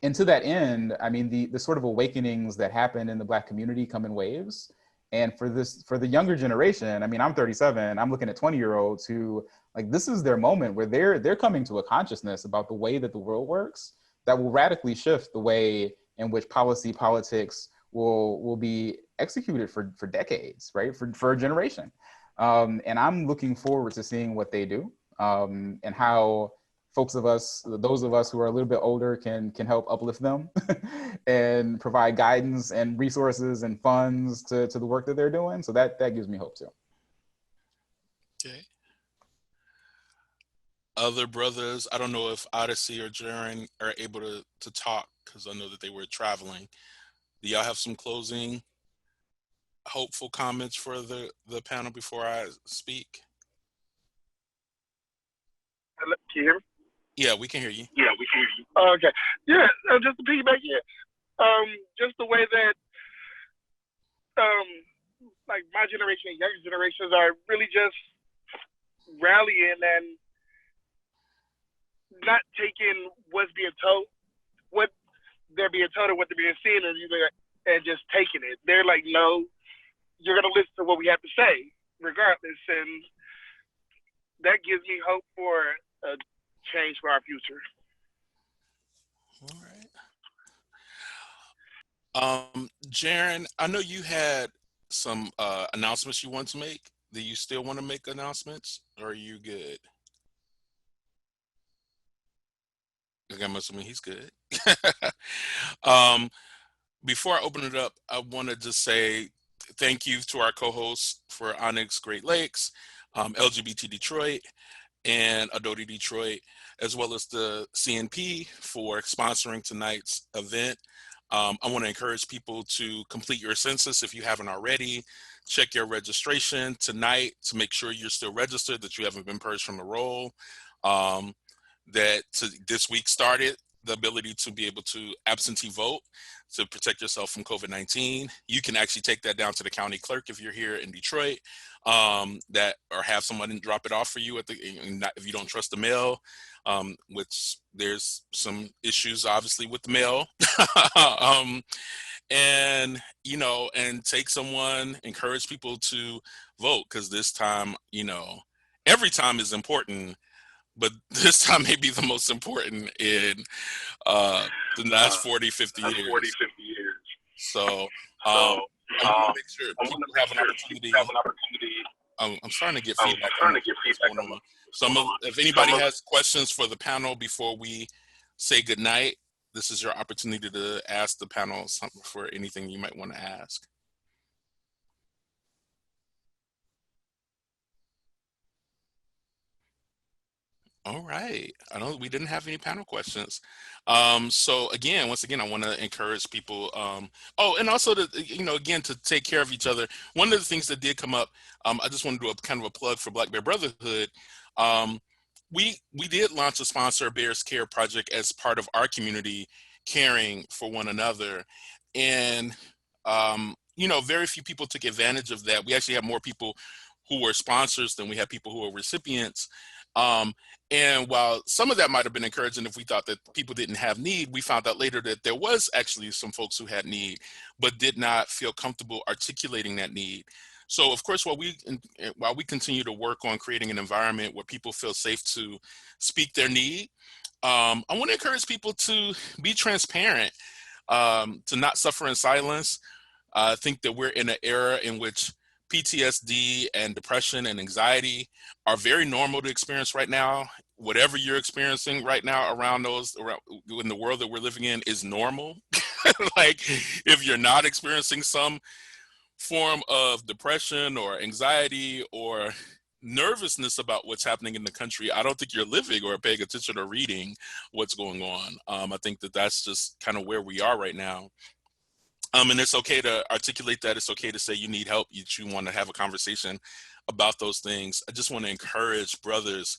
And to that end, I mean, the sort of awakenings that happen in the Black community come in waves. And for the younger generation, I mean, I'm 37, I'm looking at 20-year-olds who, like, this is their moment where they're coming to a consciousness about the way that the world works that will radically shift the way in which politics will be executed for decades, right? For a generation. And I'm looking forward to seeing what they do, and how those of us who are a little bit older can help uplift them and provide guidance and resources and funds to the work that they're doing. So that gives me hope too. Okay. Other brothers, I don't know if Odyssey or Jaren are able to talk, because I know that they were traveling. Do y'all have some closing hopeful comments for the panel before I speak? Can you hear me? Yeah, we can hear you. Yeah, we can hear you. Okay. Yeah, just to piggyback here, just the way that, like my generation and younger generations are really just rallying and not taking what's being told, what they're being told and what they're being seen, and just taking it. They're like, no, you're going to listen to what we have to say, regardless. And that gives me hope for a change for our future. All right. Jaren, I know you had some announcements you want to make. Do you still want to make announcements, or are you good? I'm assuming he's good. Before I open it up, I want to just say thank you to our co-hosts for Onyx Great Lakes, LGBT Detroit, and Adoti Detroit, as well as the CNP for sponsoring tonight's event. I want to encourage people to complete your census if you haven't already. Check your registration tonight to make sure you're still registered, that you haven't been purged from the roll. This week started the ability to be able to absentee vote to protect yourself from COVID-19. You can actually take that down to the county clerk if you're here in Detroit, or have someone drop it off for you if you don't trust the mail, which there's some issues obviously with the mail. And encourage people to vote, because this time, every time is important, but this time may be the most important in the last 40, 50 years. So I want to make sure people have an opportunity. I'm starting to get feedback. So if anybody has questions for the panel before we say goodnight, this is your opportunity to ask the panel something for anything you might want to ask. All right. I know we didn't have any panel questions. So once again, I want to encourage people. And also to take care of each other. One of the things that did come up, I just want to do a kind of a plug for Black Bear Brotherhood. We did launch a sponsor Bears Care project as part of our community caring for one another. And, very few people took advantage of that. We actually have more people who were sponsors than we had people who were recipients. And while some of that might have been encouraging if we thought that people didn't have need, we found out later that there was actually some folks who had need, but did not feel comfortable articulating that need. So of course, while we continue to work on creating an environment where people feel safe to speak their need, I want to encourage people to be transparent, to not suffer in silence. I think that we're in an era in which PTSD and depression and anxiety are very normal to experience right now. Whatever you're experiencing right now around in the world that we're living in is normal. Like, if you're not experiencing some form of depression or anxiety or nervousness about what's happening in the country, I don't think you're living or paying attention or reading what's going on. I think that that's just kind of where we are right now. And it's okay to articulate that. It's okay to say you need help. You want to have a conversation about those things. I just want to encourage brothers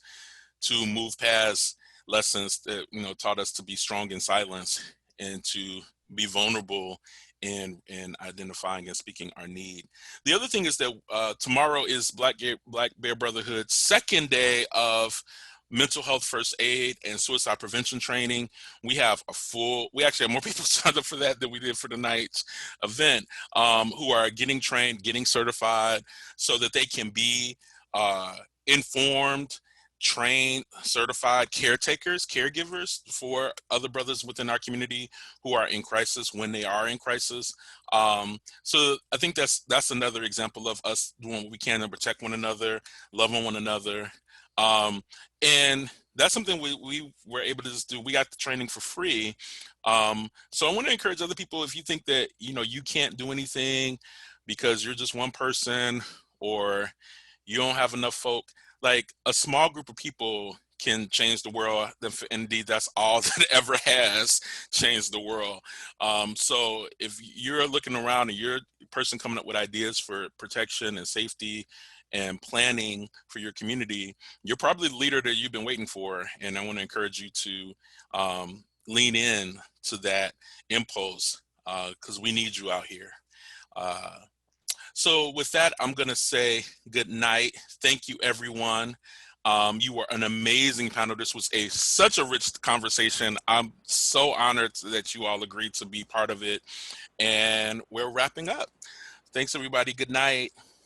to move past lessons that taught us to be strong in silence and to be vulnerable in identifying and speaking our need. The other thing is that tomorrow is Black Bear Brotherhood's second day of mental health first aid and suicide prevention training. We actually have more people signed up for that than we did for tonight's event, who are getting trained, getting certified so that they can be informed, trained, certified caregivers for other brothers within our community who are in crisis when they are in crisis. So I think that's another example of us doing what we can to protect one another, love on one another. And that's something we were able to just do. We got the training for free. So I want to encourage other people, if you think that, you can't do anything because you're just one person or you don't have enough folk, like a small group of people can change the world. Indeed, that's all that ever has changed the world. So if you're looking around and you're a person coming up with ideas for protection and safety and planning for your community, you're probably the leader that you've been waiting for. And I want to encourage you to lean in to that impulse because we need you out here. So with that, I'm going to say good night. Thank you, everyone. You were an amazing panel. This was such a rich conversation. I'm so honored that you all agreed to be part of it. And we're wrapping up. Thanks, everybody. Good night.